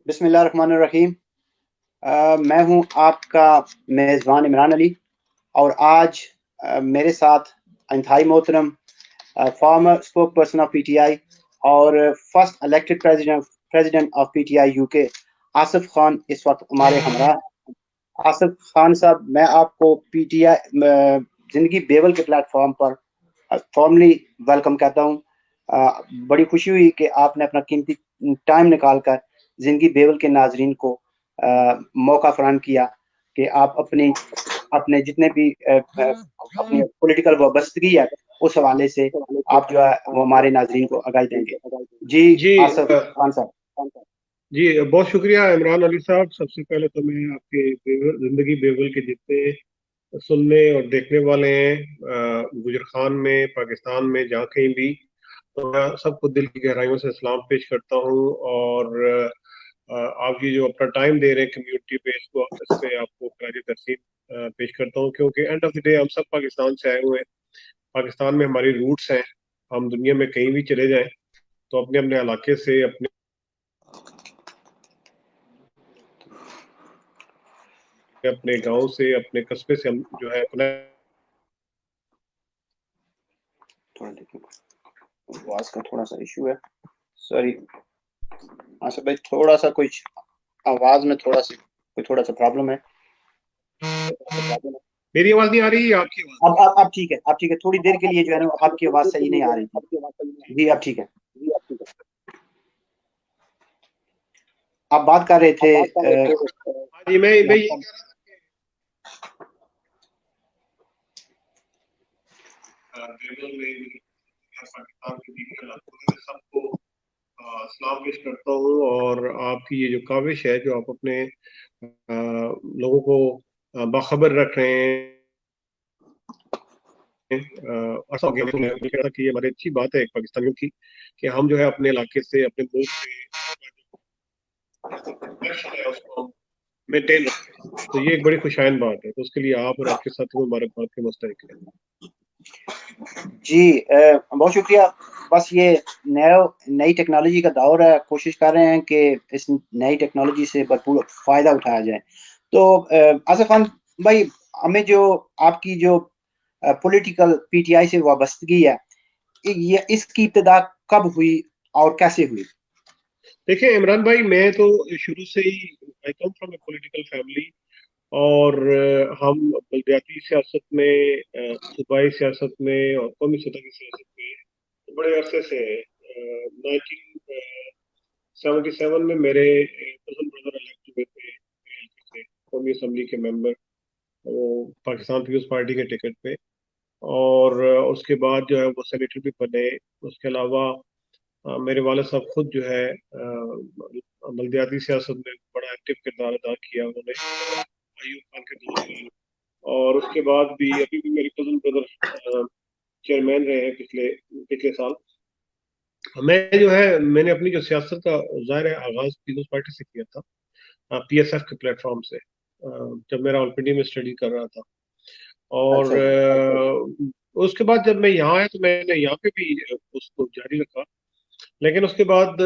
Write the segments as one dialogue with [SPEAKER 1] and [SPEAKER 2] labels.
[SPEAKER 1] बिस्मिल्लाहिर्रहमानिर्रहीम। मैं हूं आपका मेज़बान इमरान अली और आज मेरे साथ इंतहाई मोहतरम former spokesperson of PTI और first elected president of PTI UK Asif Khan इस वक्त हमारे हमरा। आसिफ खान साहब, मैं आपको पीटीआई जिंदगी बेवल के प्लेटफॉर्म पर फॉर्मली वेलकम कहता हूँ। बड़ी खुशी हुई कि आपने अपना कीमती टाइम निकाल कर जिंदगी बेवल के नाजरीन को मौका फराहम किया कि आप अपनी अपने जितने भी अपनी पॉलिटिकल वाबस्तगी है उस हवाले से आप जो है वो हमारे नाजरीन को आगाही देंगे। जी
[SPEAKER 2] जी
[SPEAKER 1] आसिफ खान साहब।
[SPEAKER 2] जी बहुत शुक्रिया इमरान अली साहब। सबसे पहले तो मैं आपके जिंदगी बेवल के जितने सुनने और देखने वाले हैं गुजर खान में, पाकिस्तान में, जहाँ कहीं भी, तो मैं सबको दिल की गहराइयों से सलाम पेश करता हूँ। और आप ये जो अपना टाइम दे रहे हैं कम्युनिटी पे, इस पे आपको खराज तहसीन पेश करता हूँ, क्योंकि एंड ऑफ द डे हम सब पाकिस्तान से आए हुए हैं। पाकिस्तान में हमारी रूट्स हैं। हम दुनिया में कहीं भी चले जाएं तो अपने अपने इलाके से, अपने गांव से, अपने कस्बे से हम जो है अपना
[SPEAKER 1] थोड़ा देखिए, आवाज का थोड़ा सा इशू है। सॉरी आसिफ भाई, थोड़ा सा कुछ आवाज में थोड़ा सा प्रॉब्लम है।
[SPEAKER 2] मेरी आवाज नहीं आ रही, आपकी आवाज?
[SPEAKER 1] अब ठीक है, अब ठीक है। थोड़ी देर के लिए जो है ना आपकी आवाज सही नहीं आ रही थी। जी अब ठीक है। आप बात कर रहे थे
[SPEAKER 2] हाँ जी, मैं यही कह रहा था बेंगल में पाकिस्तान के दीगर इलाकों में सबको सलाम पेश करता हूँ। और आपकी ये जो काविश है, जो आप अपने लोगों को बाखबर रख रहे हैं, ऐसा हो गया तो मैं ये कह रहा था कि ये हमारी अच्छी बात है एक पाकिस्तानियों की, कि हम जो है अपने इलाके से, अपने मुल्क से उसको मेंटेन रखते हैं। तो ये एक बड़ी खुशहाल बात है, तो उसके लिए आप और आपके साथियों को मुबारकबाद के मुस्तहिक हैं।
[SPEAKER 1] जी बहुत शुक्रिया। बस ये नई टेक्नोलॉजी का दौर है, कोशिश कर रहे हैं कि इस नई टेक्नोलॉजी से भरपूर फ़ायदा उठाया जाए। तो आसिफ खान भाई, हमें जो आपकी जो पॉलिटिकल पीटीआई से वाबस्तगी है, ये इसकी इब्तिदा कब हुई और कैसे हुई?
[SPEAKER 2] देखिए इमरान भाई, मैं तो शुरू से ही, I come from a political family. और हम बलदियाती सियासत में, सूबाई सियासत में और कौमी सतह की सियासत में तो बड़े अरसे से हैं। 1977 में मेरे कजन ब्रदर इलेक्ट हुए थे मेरे हल्के से, कौमी असम्बली के मेंबर, वो पाकिस्तान पीपल्स पार्टी के टिकट पे। और उसके बाद जो है वो सेनेटर भी बने। उसके अलावा मेरे वाले साहब खुद जो है बलदियाती सियासत में बड़ा एक्टिव किरदार अदा किया उन्होंने, अयूब खान के दौर में। और उसके बाद भी अभी भी मेरे कजन ब्रदर चेयरमैन रहे हैं पिछले पिछले साल। मैं जो है, मैंने अपनी जो सियासत का ज़ाहिर है आगाज पीपल्स पार्टी से किया था, पीएसएफ के प्लेटफॉर्म से, जब मेरा ऑलरेडी में स्टडी कर रहा था। और
[SPEAKER 1] अच्छा जी।
[SPEAKER 2] उसके बाद जब मैं यहाँ आया तो मैंने यहाँ पे भी उसको जारी रखा। लेकिन उसके बाद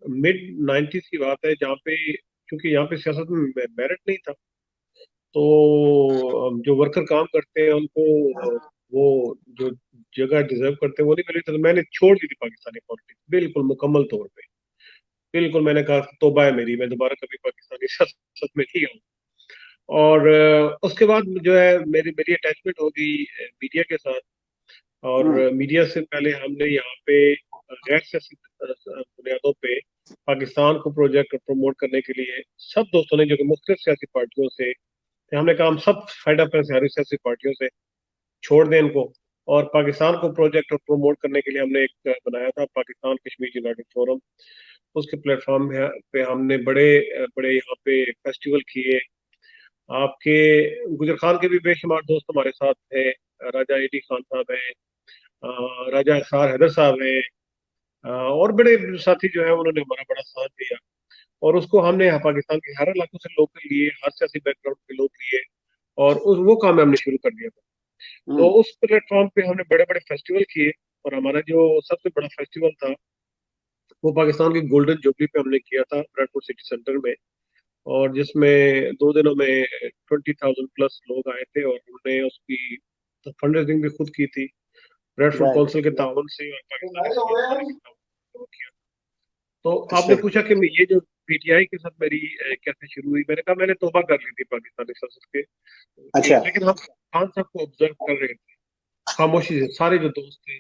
[SPEAKER 2] मिड 90s की बात है, जहाँ पे, क्योंकि यहाँ पे सियासत में मेरिट नहीं था, तो जो वर्कर काम करते हैं उनको वो जो जगह डिजर्व करते हैं वो नहीं मिली, तो मैंने छोड़ दी थी पाकिस्तानी पॉलिटिक्स बिल्कुल मुकम्मल तौर पे। बिल्कुल मैंने कहा तौबा है मेरी, मैं दोबारा कभी पाकिस्तानी सियासत में नहीं आऊँ। और उसके बाद जो है मेरी मेरी अटैचमेंट हो गई मीडिया के साथ। और
[SPEAKER 1] हम्म।
[SPEAKER 2] मीडिया से पहले हमने यहाँ पे गैर सियासी बुनियादों पे पाकिस्तान को प्रोजेक्ट प्रमोट करने के लिए सब दोस्तों ने, जो कि मुख्तलिफ सियासी पार्टियों से थे, हमने कहा हम सब फायदा अपने सारी सियासी पार्टियों से छोड़ दें इनको। और पाकिस्तान को प्रोजेक्ट और प्रमोट करने के लिए हमने एक बनाया था पाकिस्तान कश्मीर यूनाइटेड फोरम। उसके प्लेटफॉर्म पे हमने बड़े बड़े यहाँ पे फेस्टिवल किए। आपके गुजर खान के भी बेशुमार दोस्त हमारे साथ थे। राजा एडी खान साहब हैं, राजा एसार हैदर साहब हैं, और बड़े साथी जो है उन्होंने हमारा बड़ा साथ दिया। और उसको हमने यहाँ पाकिस्तान के हर इलाकों से लोग लिए, हर सियासी बैकग्राउंड के लोग लिए, और वो काम हमने शुरू कर दिया था। तो
[SPEAKER 1] हम्म।
[SPEAKER 2] उस प्लेटफॉर्म पे हमने बड़े बड़े फेस्टिवल किए। और हमारा जो सबसे बड़ा फेस्टिवल था वो पाकिस्तान की गोल्डन जुबली पे हमने किया था ब्रैडफोर्ड सिटी सेंटर में, और जिसमें 2 दिनों में 20,000 प्लस लोग आए थे, और हमने उसकी फंड रेजिंग भी खुद की थी ब्रैडफोर्ड
[SPEAKER 1] राइट।
[SPEAKER 2] काउंसिल के ताउन से और पाकिस्तानी सफारतखाने के ताउन से किया। तो आपने
[SPEAKER 1] अच्छा।
[SPEAKER 2] पूछा कि ये जो पीटीआई के साथ मेरी कैसे शुरू हुई, मैंने कहा मैंने तौबा कर ली थी पाकिस्तानी संसद
[SPEAKER 1] अच्छा।
[SPEAKER 2] लेकिन हम खान साहब को ऑब्जर्व कर रहे थे खामोशी से, सारे जो दोस्त थे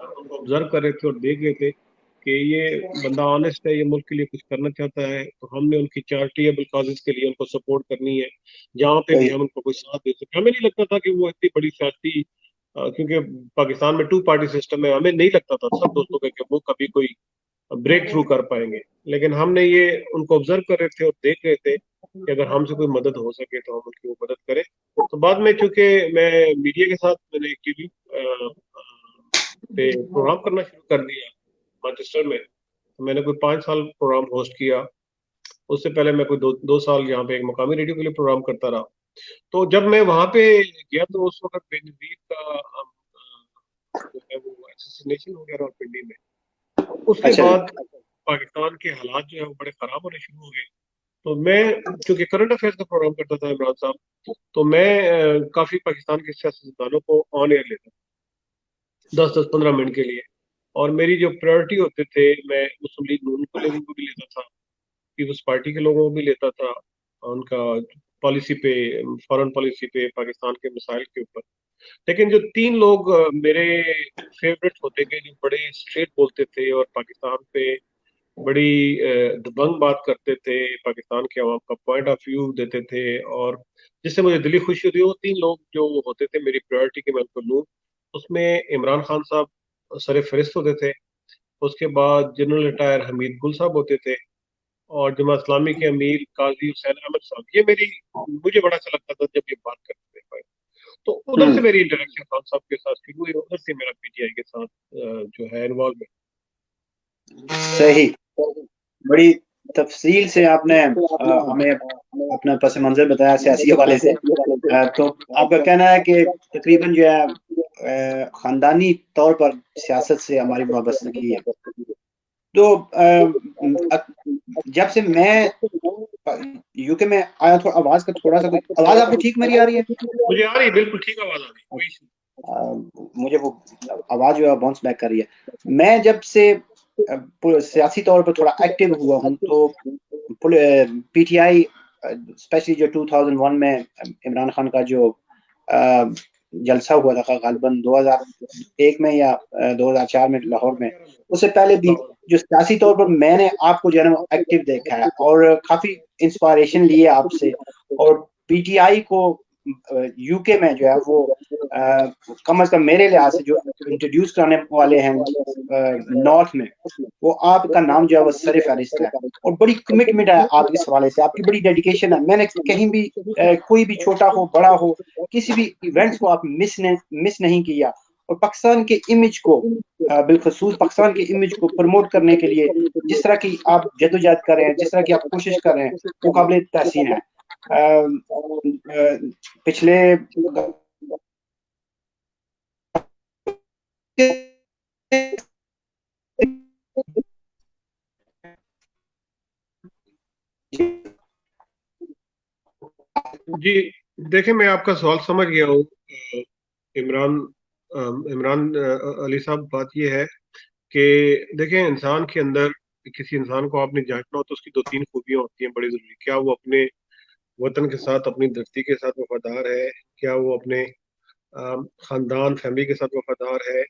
[SPEAKER 2] उनको ऑब्जर्व कर रहे थे और देख रहे थे कि ये बंदा ऑनेस्ट है, ये मुल्क के लिए कुछ करना चाहता है, तो हमने उनकी चैरिटेबल काजेज के लिए उनको सपोर्ट करनी है जहाँ पे भी
[SPEAKER 1] सही।
[SPEAKER 2] हम उनको कोई साथ दे सके। हमें नहीं लगता था कि वो इतनी बड़ी सियासी, क्योंकि पाकिस्तान में 2 पार्टी सिस्टम है, हमें नहीं लगता था सब दोस्तों का कि वो कभी कोई ब्रेक थ्रू कर पाएंगे, लेकिन हमने ये उनको ऑब्जर्व कर रहे थे और देख रहे थे कि अगर हमसे कोई मदद हो सके तो हम उनकी वो मदद करें। तो बाद में चूंकि मैं मीडिया के साथ मैंने टीवी पे प्रोग्राम करना शुरू कर दिया मैनचेस्टर में, तो मैंने कोई 5 साल प्रोग्राम होस्ट किया। उससे पहले मैं कोई 2 साल यहाँ पे एक मकामी रेडियो के लिए प्रोग्राम करता रहा। तो जब मैं वहां पे गया तो उस वक्त बेनजीर का जो है वो असैसिनेशन हो गया रावलपिंडी में। और उसके
[SPEAKER 1] अच्छा।
[SPEAKER 2] बाद पाकिस्तान के हालात जो है वो बड़े खराब होने शुरू हो गए। तो मैं चूंकि करंट अफेयर्स का प्रोग्राम करता था इमरान साहब, तो मैं काफी पाकिस्तान के सियासतदानों को ऑन एयर लेता था 10-10 15 मिनट के लिए। और मेरी जो प्रायोरिटी होते थे, मैं मुस्लिम लीग नून को लोगों को भी लेता था, पीपल्स पार्टी के लोगों को भी लेता था, उनका पॉलिसी पे, फॉरेन पॉलिसी पे, पाकिस्तान के मसाइल के ऊपर। लेकिन जो 3 लोग मेरे फेवरेट होते गए, जो बड़े स्ट्रेट बोलते थे और पाकिस्तान पे बड़ी दबंग बात करते थे, पाकिस्तान के अवाम का पॉइंट ऑफ व्यू देते थे, और जिससे मुझे दिली खुशी होती है, वो 3 लोग जो होते थे मेरी प्रायोरिटी के मैं उनको लूँ, उसमें इमरान खान साहब सर फहरिस्त होते थे। उसके बाद जनरल रिटायर हमीद गुल साहब होते थे, और जमात इस्लामी के अमीर काजी हुसैन अहमद साहब। ये मेरी, मुझे बड़ा अच्छा लगता था जब ये बात करते थे। तो उधर से
[SPEAKER 1] हम्म।
[SPEAKER 2] मेरी इंटरेक्शन खान साहब के साथ शुरू हुई, उधर से मेरा पीटीआई के साथ जो है इन्वॉल्व
[SPEAKER 1] सही। बड़ी तफसील से आपने हमें अपना पस मंजर बताया सियासी हवाले से। तो आपका कहना है कि तकरीबन जो है खानदानी तौर पर सियासत से हमारी वाबस्तगी है। तो जब से मैं यूके में आया, तो आवाज का थोड़ा सा, कोई आवाज आपको ठीक मेरी आ रही है?
[SPEAKER 2] मुझे आ रही है, बिल्कुल ठीक आवाज आ रही है, कोई issue
[SPEAKER 1] मुझे वो आवाज जो है बाउंस बैक कर रही है। मैं जब से सियासी तौर पर थोड़ा एक्टिव हुआ हूँ, तो पीटीआई स्पेशली जो 2001 में इमरान खान का जो जलसा हुआ था गालिबन 2001 में या 2004 में लाहौर में, उससे पहले भी
[SPEAKER 2] नहीं।
[SPEAKER 1] जो सियासी तौर पर मैंने आपको जो है एक्टिव देखा है और काफी इंस्पायरेशन ली है आपसे। और पीटीआई को यूके में जो है वो कम अज कम मेरे लिहाज से जो इंट्रोड्यूस कराने वाले हैं नॉर्थ में, वो आपका नाम जो है वो सर फहरिस्त है। और बड़ी कमिटमेंट है आपके इस हवाले से, आपकी बड़ी डेडिकेशन है। मैंने कहीं भी कोई भी छोटा हो बड़ा हो, किसी भी इवेंट्स को आप मिस नहीं किया। और पाकिस्तान के इमेज को, बिलखसूस पाकिस्तान के इमेज को प्रमोट करने के लिए जिस तरह की आप जद्दोजहद कर रहे हैं, जिस तरह की आप कोशिश कर रहे हैं, वो काबिल तहसीन है। पिछले
[SPEAKER 2] जी, देखिए मैं आपका सवाल समझ गया हूँ इमरान इमरान अली साहब। बात ये है कि देखिए, इंसान के अंदर, किसी इंसान को आपने जांचना हो तो उसकी 2-3 खूबियां होती हैं बड़ी जरूरी। क्या वो अपने वतन के साथ, अपनी धरती के साथ वफादार है? क्या वो अपने खानदान, फैमिली के साथ वफादार है?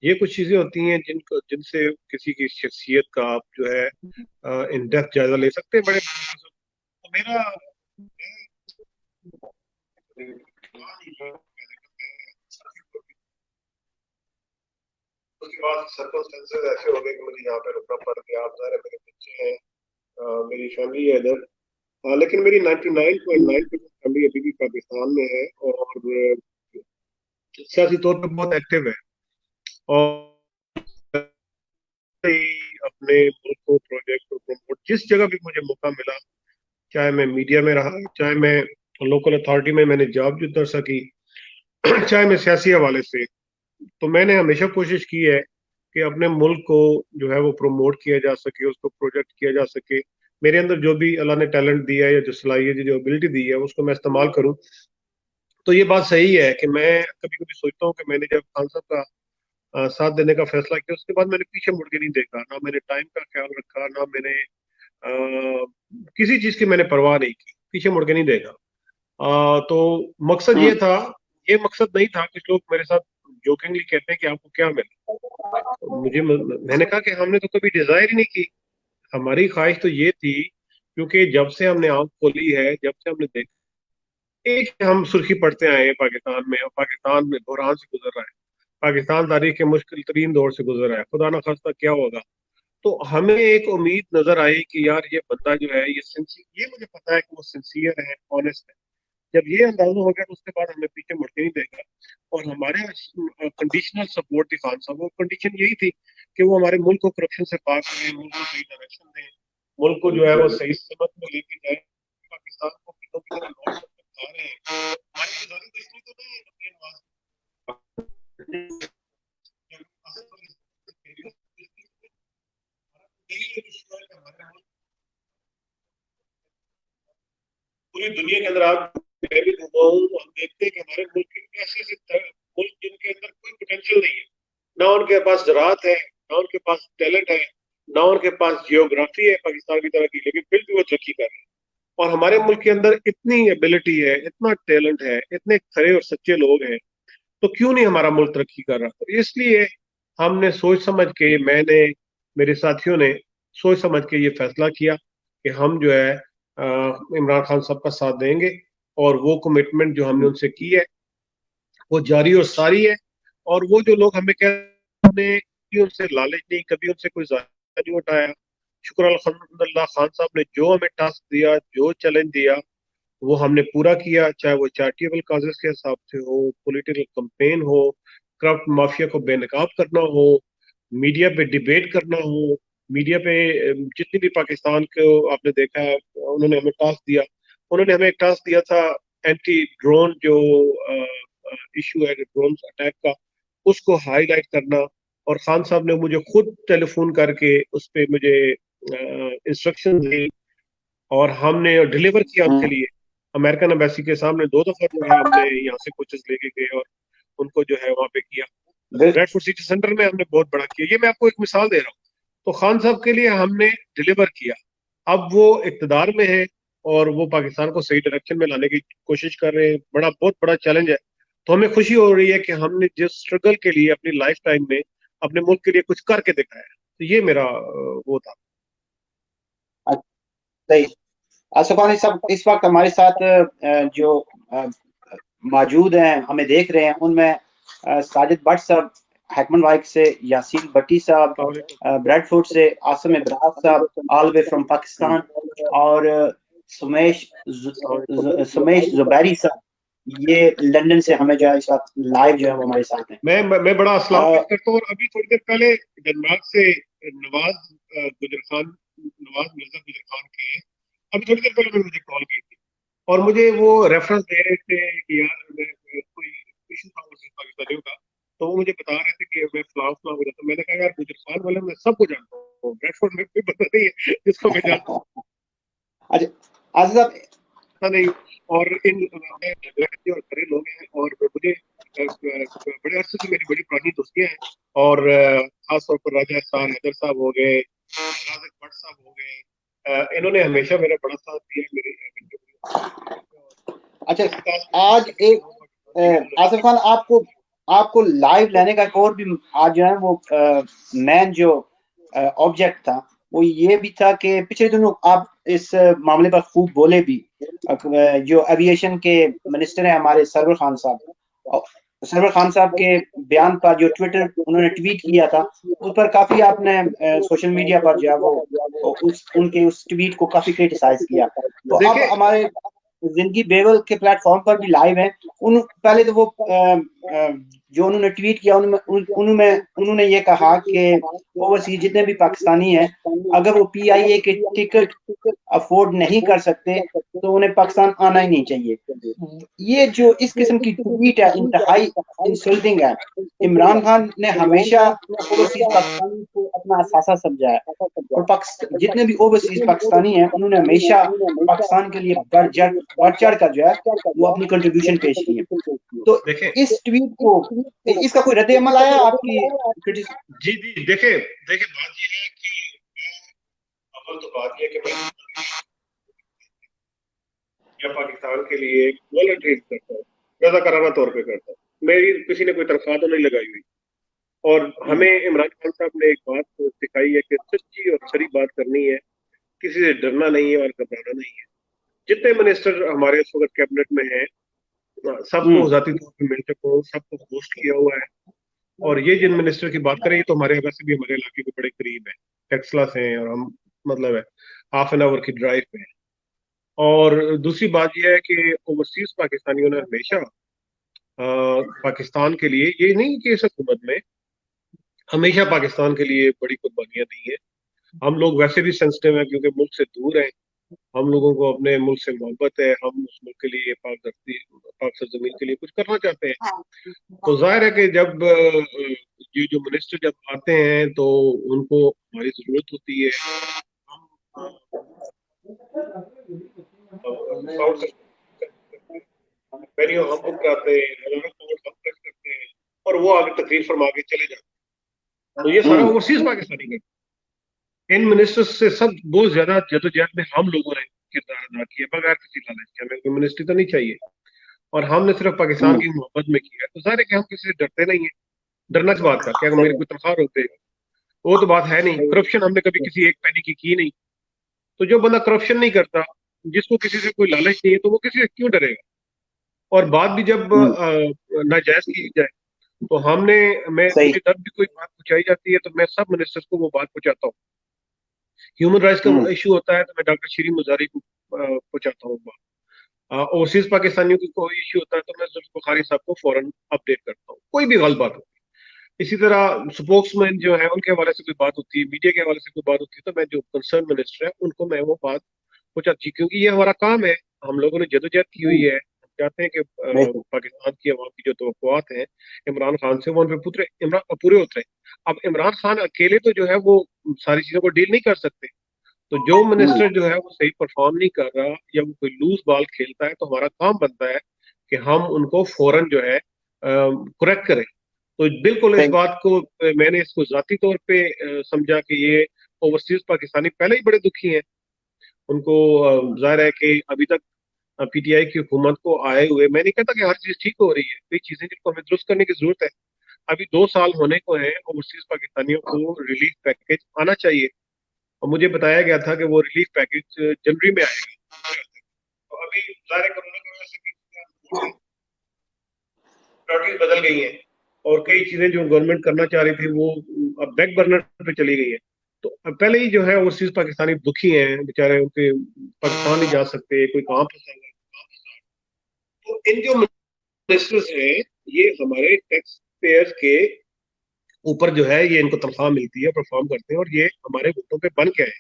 [SPEAKER 2] ये कुछ चीजें होती हैं जिनसे किसी की शख्सियत का आप जो है इन डेप्थ जायजा ले सकते हैं। बड़े तो मेरा उसके बाद सर्कमस्टेंसेस ऐसे हो गए कि मुझे यहाँ पे रुकना पड़ गया। आप जाहिर है, मेरे बच्चे हैं, मेरी फैमिली है इधर। लेकिन मेरी 99.9% फैमिली अभी भी पाकिस्तान में है, और सियासी तौर पर बहुत एक्टिव है, और अपने मुल्क को, प्रोजेक्ट को प्रमोट जिस जगह भी मुझे मौका मिला, चाहे मैं मीडिया में रहा, चाहे मैं लोकल अथॉरिटी में मैंने जॉब जो दरसा की, चाहे मैं सियासी हवाले से, तो मैंने हमेशा कोशिश की है कि अपने मुल्क को जो है वो प्रमोट किया जा सके, उसको प्रोजेक्ट किया जा सके। मेरे अंदर जो भी अल्लाह ने टैलेंट दिया है या जो सलाहियत जो एबिलिटी दी है उसको मैं इस्तेमाल करूं। तो ये बात सही है कि मैं कभी कभी सोचता हूँ कि मैंने जब खान साहब का साथ देने का फैसला किया, उसके बाद मैंने पीछे मुड़ के नहीं देखा, ना मैंने टाइम का ख्याल रखा, ना मैंने अ, किसी चीज की मैंने परवाह नहीं की, पीछे मुड़ के नहीं देखा। तो मकसद ये
[SPEAKER 1] हम्म,
[SPEAKER 2] था, ये मकसद नहीं था। कुछ लोग मेरे साथ जोकिंगली कहते हैं कि आपको क्या मिला। मैंने कहा कि हमने तो कभी डिजायर ही नहीं की, हमारी ख्वाहिश तो ये थी, क्योंकि जब से हमने आंख खोली है, जब से हमने देखा एक हम सुर्खी पढ़ते आए हैं पाकिस्तान में, और पाकिस्तान में बुरहान से गुजर रहा है, पाकिस्तान तारीख के मुश्किल तरीन दौर से गुजर रहा है, खुदा ना खास्ता क्या होगा। तो हमें एक उम्मीद नजर आई कि यार ये बंदा जो है ये सिंसियर, ये मुझे पता है कि वो सिंसियर है, ऑनेस्ट है। जब ये अंदाजा हो गया तो उसके बाद हमने पीछे मुड़ के नहीं देखा। और हमारे कंडीशनल सपोर्ट थी खान साहब, वो कंडीशन यही थी कि वो हमारे मुल्क को करप्शन से पाक करें, मुल्क को सही डायरेक्शन दें, मुल्क को जो है वो सही समत में लेके जाए। पाकिस्तान को कितों की तरह लौट कर खा रहे हैं, हमारी गुजारी दुश्मनी तो नहीं है नबी नवाज पूरी दुनिया के अंदर। आप मैं भी घूमा हूँ, हम देखते हैं कि हमारे मुल्क के ऐसे ऐसे मुल्क जिनके अंदर कोई पोटेंशियल नहीं है, ना उनके पास ज़राअत है, ना उनके पास टैलेंट है, ना उनके पास जियोग्राफी है पाकिस्तान की तरह की, लेकिन फिर भी वो तरक्की कर रहे हैं। और हमारे मुल्क के अंदर इतनी एबिलिटी है, इतना टैलेंट है, इतने खरे और सच्चे लोग हैं, तो क्यों नहीं हमारा मुल्क तरक्की कर रहा। तो इसलिए हमने सोच समझ के, मैंने, मेरे साथियों ने सोच समझ के ये फैसला किया कि हम जो है इमरान खान साहब का साथ देंगे, और वो कमिटमेंट जो हमने उनसे की है वो जारी और सारी है। और वो जो लोग हमें कहते हैं कि उनसे लालच नहीं, कभी उनसे कोई ज़ायदा नहीं उठाया। शुक्र अल्हम्दुलिल्लाह, खान साहब ने जो हमें टास्क दिया, जो चैलेंज दिया, वो हमने पूरा किया, चाहे वो चैरिटेबल काजेस के हिसाब से हो, पॉलिटिकल कैंपेन हो, करप्ट माफिया को बेनकाब करना हो, मीडिया पे डिबेट करना हो, मीडिया पे जितनी भी पाकिस्तान को आपने देखा है, उन्होंने हमें टास्क दिया। उन्होंने हमें एक टास्क दिया था एंटी ड्रोन जो इशू है ड्रोन अटैक का, उसको हाईलाइट करना। और खान साहब ने मुझे खुद टेलीफोन करके उस पर मुझे इंस्ट्रक्शन दी, और हमने डिलीवर किया उनके
[SPEAKER 1] हम्म,
[SPEAKER 2] लिए। अमेरिकन एम्बेसी के सामने 2 दफा जो है हमने यहाँ से कोचेस लेके गए और उनको जो है वहां पे किया।
[SPEAKER 1] बिल-
[SPEAKER 2] ब्रैडफोर्ड सिटी सेंटर में हमने बहुत बड़ा किया। ये मैं आपको एक मिसाल दे रहा हूँ। तो खान साहब के लिए हमने डिलीवर किया। अब वो इक्तदार में है और वो पाकिस्तान को सही डायरेक्शन में लाने की कोशिश कर रहे हैं। बहुत बड़ा चैलेंज है। तो हमें खुशी हो रही है कि हमने जिस स्ट्रगल के लिए अपनी लाइफ टाइम में अपने मुल्क के लिए कुछ करके दिखाया है। तो ये मेरा वो था।
[SPEAKER 1] सही। आसफ अली साहब इस वक्त हमारे साथ जो मौजूद हैं, हमें देख रहे हैं, उनमें साजिद भट्ट साहब हैकमन वाइक से, यासीन भट्टी साहब
[SPEAKER 2] अस्सलाम वालेकुम।
[SPEAKER 1] ब्रैडफोर्ड से, आसम इब्रार साहब ऑल वे फ्रॉम पाकिस्तान, और सुमेश
[SPEAKER 2] अस्सलाम वालेकुम।
[SPEAKER 1] सुमेश जुबैरी साहब, ये लंदन से हमें जो है इस वक्त लाइव जो है वो हमारे साथ हैं।
[SPEAKER 2] मैं बड़ा अस्सलाम
[SPEAKER 1] अ,
[SPEAKER 2] पेश करता हूँ। और अभी थोड़ी देर पहले डेनमार्क से नवाज गुजर खान, नवाज मिर्जा गुजर खान के, अभी थोड़ी देर पहले उन्होंने मुझे कॉल की थी, और मुझे वो रेफरेंस दे रहे थे कि यार कोई इशू था मुझसे पाकिस्तानियों का। तो वो मुझे बता रहे थे कि मैं फलां फलां हो जाता। मैंने कहा यार गुजर खान वाले मैं सबको जानता हूँ, ब्रेडफोर्ड में कोई बंदा नहीं है जिसको मैं जानता
[SPEAKER 1] अच्छा आसिफ साहब,
[SPEAKER 2] नहीं। और इन और खरे लोग हैं, और मुझे बड़े अरसे से मेरी बड़ी पुरानी दोस्तियां हैं। और खास तौर पर राजा एहसान हैदर साहब हो गए, राजा भट्ट साहब हो गए, इन्होंने हमेशा मेरा बड़ा साथ दिया मेरे
[SPEAKER 1] अच्छा
[SPEAKER 2] इस टास्क
[SPEAKER 1] आज एक
[SPEAKER 2] में।
[SPEAKER 1] आसिफ खान, आपको आपको लाइव लेने का एक और भी आज जो है वो मेन जो ऑब्जेक्ट था, वो ये भी था कि पिछले दिनों आप इस मामले पर खूब बोले भी। जो एविएशन के मिनिस्टर हैं हमारे सरवर खान साहब, सरवर खान साहब के बयान पर जो ट्विटर उन्होंने ट्वीट किया था, उस पर काफी आपने सोशल मीडिया पर जो है वो उस उनके उस ट्वीट को काफी क्रिटिसाइज किया। तो अब
[SPEAKER 2] देखिए,
[SPEAKER 1] हमारे जिंदगी बेवल के प्लेटफॉर्म पर भी लाइव हैं। उन पहले तो वो जो उन्होंने ट्वीट किया उन्होंने ये कहा कि ओवरसीज जितने भी पाकिस्तानी हैं, अगर वो PIA के टिकट अफोर्ड नहीं कर सकते तो उन्हें पाकिस्तान आना ही नहीं चाहिए। ये जो इस किस्म की ट्वीट है इंतहाई इंसल्टिंग है। इमरान खान ने हमेशा ओवरसीज पाकिस्तानी को अपना असासा समझा है, और जितने भी ओवरसीज पाकिस्तानी हैं उन्होंने हमेशा पाकिस्तान के लिए बढ़ चढ़ कर जो है वो अपनी कंट्रीब्यूशन पेश की है। तो
[SPEAKER 2] देखें,
[SPEAKER 1] इस ट्वीट को, इसका कोई रद्द अमल आया आपकी?
[SPEAKER 2] जी जी, देखे बात ये है कि अव्वल तो बात ये है कि मैं पाकिस्तान के लिए वॉलंटियर करता हूँ, रजाकाराना तौर पे करता हूँ। मेरी किसी ने कोई तनख्वाह तो नहीं लगाई हुई। और हमें इमरान खान साहब ने एक बात सिखाई है कि सच्ची और खरी बात करनी है, किसी से डरना नहीं है और घबराना नहीं है। जितने मिनिस्टर हमारे इस वक्त कैबिनेट में हैं, सबको जाती तौर पर मिल चुका हूँ, सबको होस्ट किया हुआ है। और ये जिन मिनिस्टर की बात करें, ये तो हमारे वैसे भी हमारे इलाके के बड़े करीब है, टेक्सला से हैं, और हम मतलब है हाफ एन आवर की ड्राइव पे है। और दूसरी बात यह है कि ओवरसीज पाकिस्तानियों ने हमेशा पाकिस्तान के लिए, ये नहीं कि इस हुकूमत में, हमेशा पाकिस्तान के लिए बड़ी कुर्बानियां दी है। हम लोग वैसे भी सेंसिटिव हैं क्योंकि मुल्क से दूर हैं, हम लोगों को अपने मुल्क से मोहब्बत है, हम उस मुल्क के लिए, पाक धरती, पाक सरजमीन के लिए कुछ करना चाहते हैं। तो जाहिर है कि जब ये जो मिनिस्टर जब आते हैं तो उनको हमारी जरूरत होती है। वेन्यू हम बुक कराते हैं, हजारों पाउंड हम खर्च करते हैं, और वो आगे तकरीर फरमा के चले जाते हैं। तो ये सारा ओवरसीज पाकिस्तानी है। इन मिनिस्टर्स से सब बहुत ज्यादा जदोजहद में हम लोगों ने किरदार अदा किया, बगैर किसी लालच के। हमें कोई मिनिस्ट्री तो नहीं चाहिए, और हमने सिर्फ पाकिस्तान की मोहब्बत में किया। तो जाहिर है कि हम किसी से डरते नहीं है। डरना किस बात का, क्या मेरी कोई तनख्वाह होते हैं? वो तो बात है नहीं। करप्शन हमने कभी किसी एक पैनी की नहीं। तो जो बंदा करप्शन नहीं करता, जिसको किसी से कोई लालच नहीं है, तो वो किसी से क्यों डरेगा? और बात भी जब नाजायज की जाए तो मुझे जब भी कोई बात पहुंचाई जाती है तो मैं सब मिनिस्टर्स को वो बात पहुंचाता हूँ। ह्यूमन राइट्स का इशू होता है तो मैं डॉक्टर शीरी मुजारी को पहुंचाता हूँ बात। ओवरसीज पाकिस्तानियों की कोई इशू होता है तो मैं जुल्फ बुखारी साहब को फौरन अपडेट करता हूँ, कोई भी गलत बात होती है। इसी तरह स्पोक्समैन जो है, उनके हवाले से कोई बात होती है, मीडिया के हवाले से कोई बात होती है, तो मैं जो कंसर्न मिनिस्टर है उनको मैं वो बात पहुंचाती हूँ, क्योंकि ये हमारा काम है। हम लोगों ने जदोजहद की हुई है। चाहते हैं कि पाकिस्तान की आवाम की जो तवक्कुआत हैं इमरान खान से, वो उन पे पूरे उतरे। अब इमरान खान अकेले तो जो है वो सारी चीजों को डील नहीं कर सकते। तो जो मिनिस्टर जो है वो सही परफॉर्म नहीं कर रहा या वो कोई लूज बॉल खेलता है, तो हमारा काम बनता है कि हम उनको फौरन जो है करेक्ट करें। तो बिल्कुल इस बात को मैंने इसको जाती तौर पे समझा कि ये ओवरसीज पाकिस्तानी पहले ही बड़े दुखी हैं। उनको जाहिर है कि अभी तक PTI की हुकूमत को आए हुए, मैं नहीं कहता कि हर चीज ठीक हो रही है, कई चीजें जिनको हमें दुरुस्त करने की जरूरत है। अभी 2 साल होने को है, ओवरसीज पाकिस्तानियों को रिलीफ पैकेज आना चाहिए, और मुझे बताया गया था कि वो रिलीफ पैकेज जनवरी में आएगा। तो अभी जाहिर है कोरोना की वजह से प्रायोरिटीज बदल गई हैं, और कई चीजें जो गवर्नमेंट करना चाह रही थी वो अब बैक बर्नर पे चली गई है। तो पहले ही जो है ओवरसीज पाकिस्तानी दुखी हैं बेचारे, उनके पाकिस्तान नहीं जा सकते, कोई काम फंसा हुआ है। तो इन जो मिनिस्टर्स हैं, ये हमारे टैक्स पेयर्स के ऊपर जो है, ये इनको तनख्वाह मिलती है, परफॉर्म करते हैं, और ये हमारे वोटों पे बन के आए।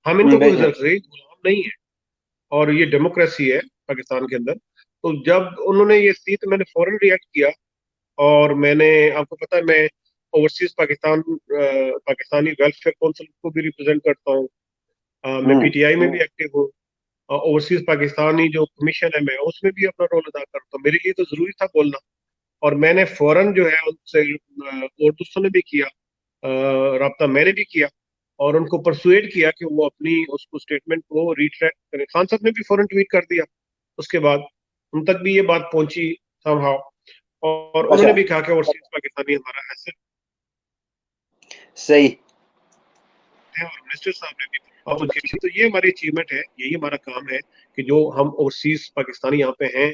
[SPEAKER 2] हम इनको कोई जरूरी गुलाम नहीं है, और ये डेमोक्रेसी है पाकिस्तान के अंदर। तो जब उन्होंने ये सी तो मैंने फौरन रिएक्ट किया, और मैंने, आपको पता है, मैं ओवरसीज पाकिस्तानी वेलफेयर काउंसिल को भी रिप्रेजेंट करता हूँ। मैं PTI में भी एक्टिव हूँ। ओवरसीज पाकिस्तानी जो कमीशन है, मैं उसमें भी अपना रोल अदा करता हूँ। मेरे लिए तो जरूरी था बोलना, और मैंने फौरन जो है उनसे, और दूसरों ने भी किया, राब्ता मैंने भी किया, और उनको परसुएड किया कि वो अपनी उसको स्टेटमेंट को रिट्रैक्ट करें। खान साहब ने भी फौरन ट्वीट कर दिया। उसके बाद उन तक भी ये बात पहुंची समहाउ, और उन्होंने भी कहा कि ओवरसीज पाकिस्तानी हमारा एसेट
[SPEAKER 1] सही
[SPEAKER 2] है, और मिनिस्टर साहब ने भी। तो ये हमारी अचीवमेंट है, यही हमारा काम है कि जो हम ओवरसीज पाकिस्तानी यहाँ पे हैं,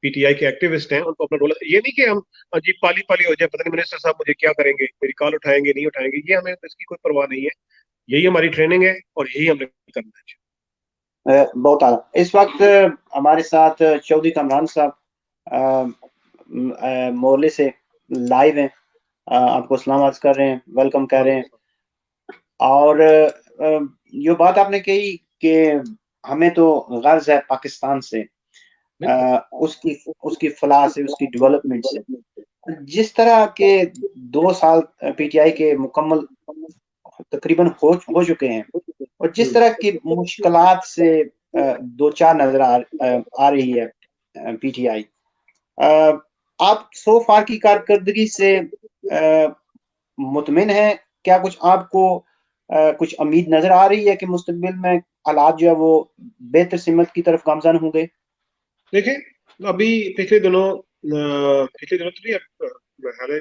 [SPEAKER 2] PTI के एक्टिविस्ट हैं, उनको अपना रोल, ये नहीं कि हम जी पाली पाली हो जाए, पता नहीं मिनिस्टर साहब मुझे क्या करेंगे, मेरी कॉल उठाएंगे नहीं उठाएंगे, ये हमें इसकी कोई परवाह नहीं है। यही हमारी ट्रेनिंग है, और यही हमें करना है।
[SPEAKER 1] बहुत आला। इस वक्त हमारे साथ चौधरी कमरान साहब मोरले से लाइव हैं, आपको सलाम अर्ज कर रहे हैं, वेलकम कह रहे हैं। और ये बात आपने कही कि हमें तो गर्ज है पाकिस्तान से, उसकी उसकी फलाह से, उसकी डेवलपमेंट से। जिस तरह के 2 साल पीटीआई के मुकम्मल तकरीबन हो चुके हैं, और जिस तरह की मुश्किलात से दो चार नजर आ रही है पीटीआई, आप सो फार की कारकर्दगी से मुतमिन है? क्या कुछ आपको कुछ उम्मीद नजर आ रही है कि मुस्तकबिल में हालात जो है वो बेहतर सिमत की तरफ गामजन होंगे?
[SPEAKER 2] देखिए, अभी पिछले दिनों तो नहीं, मेरे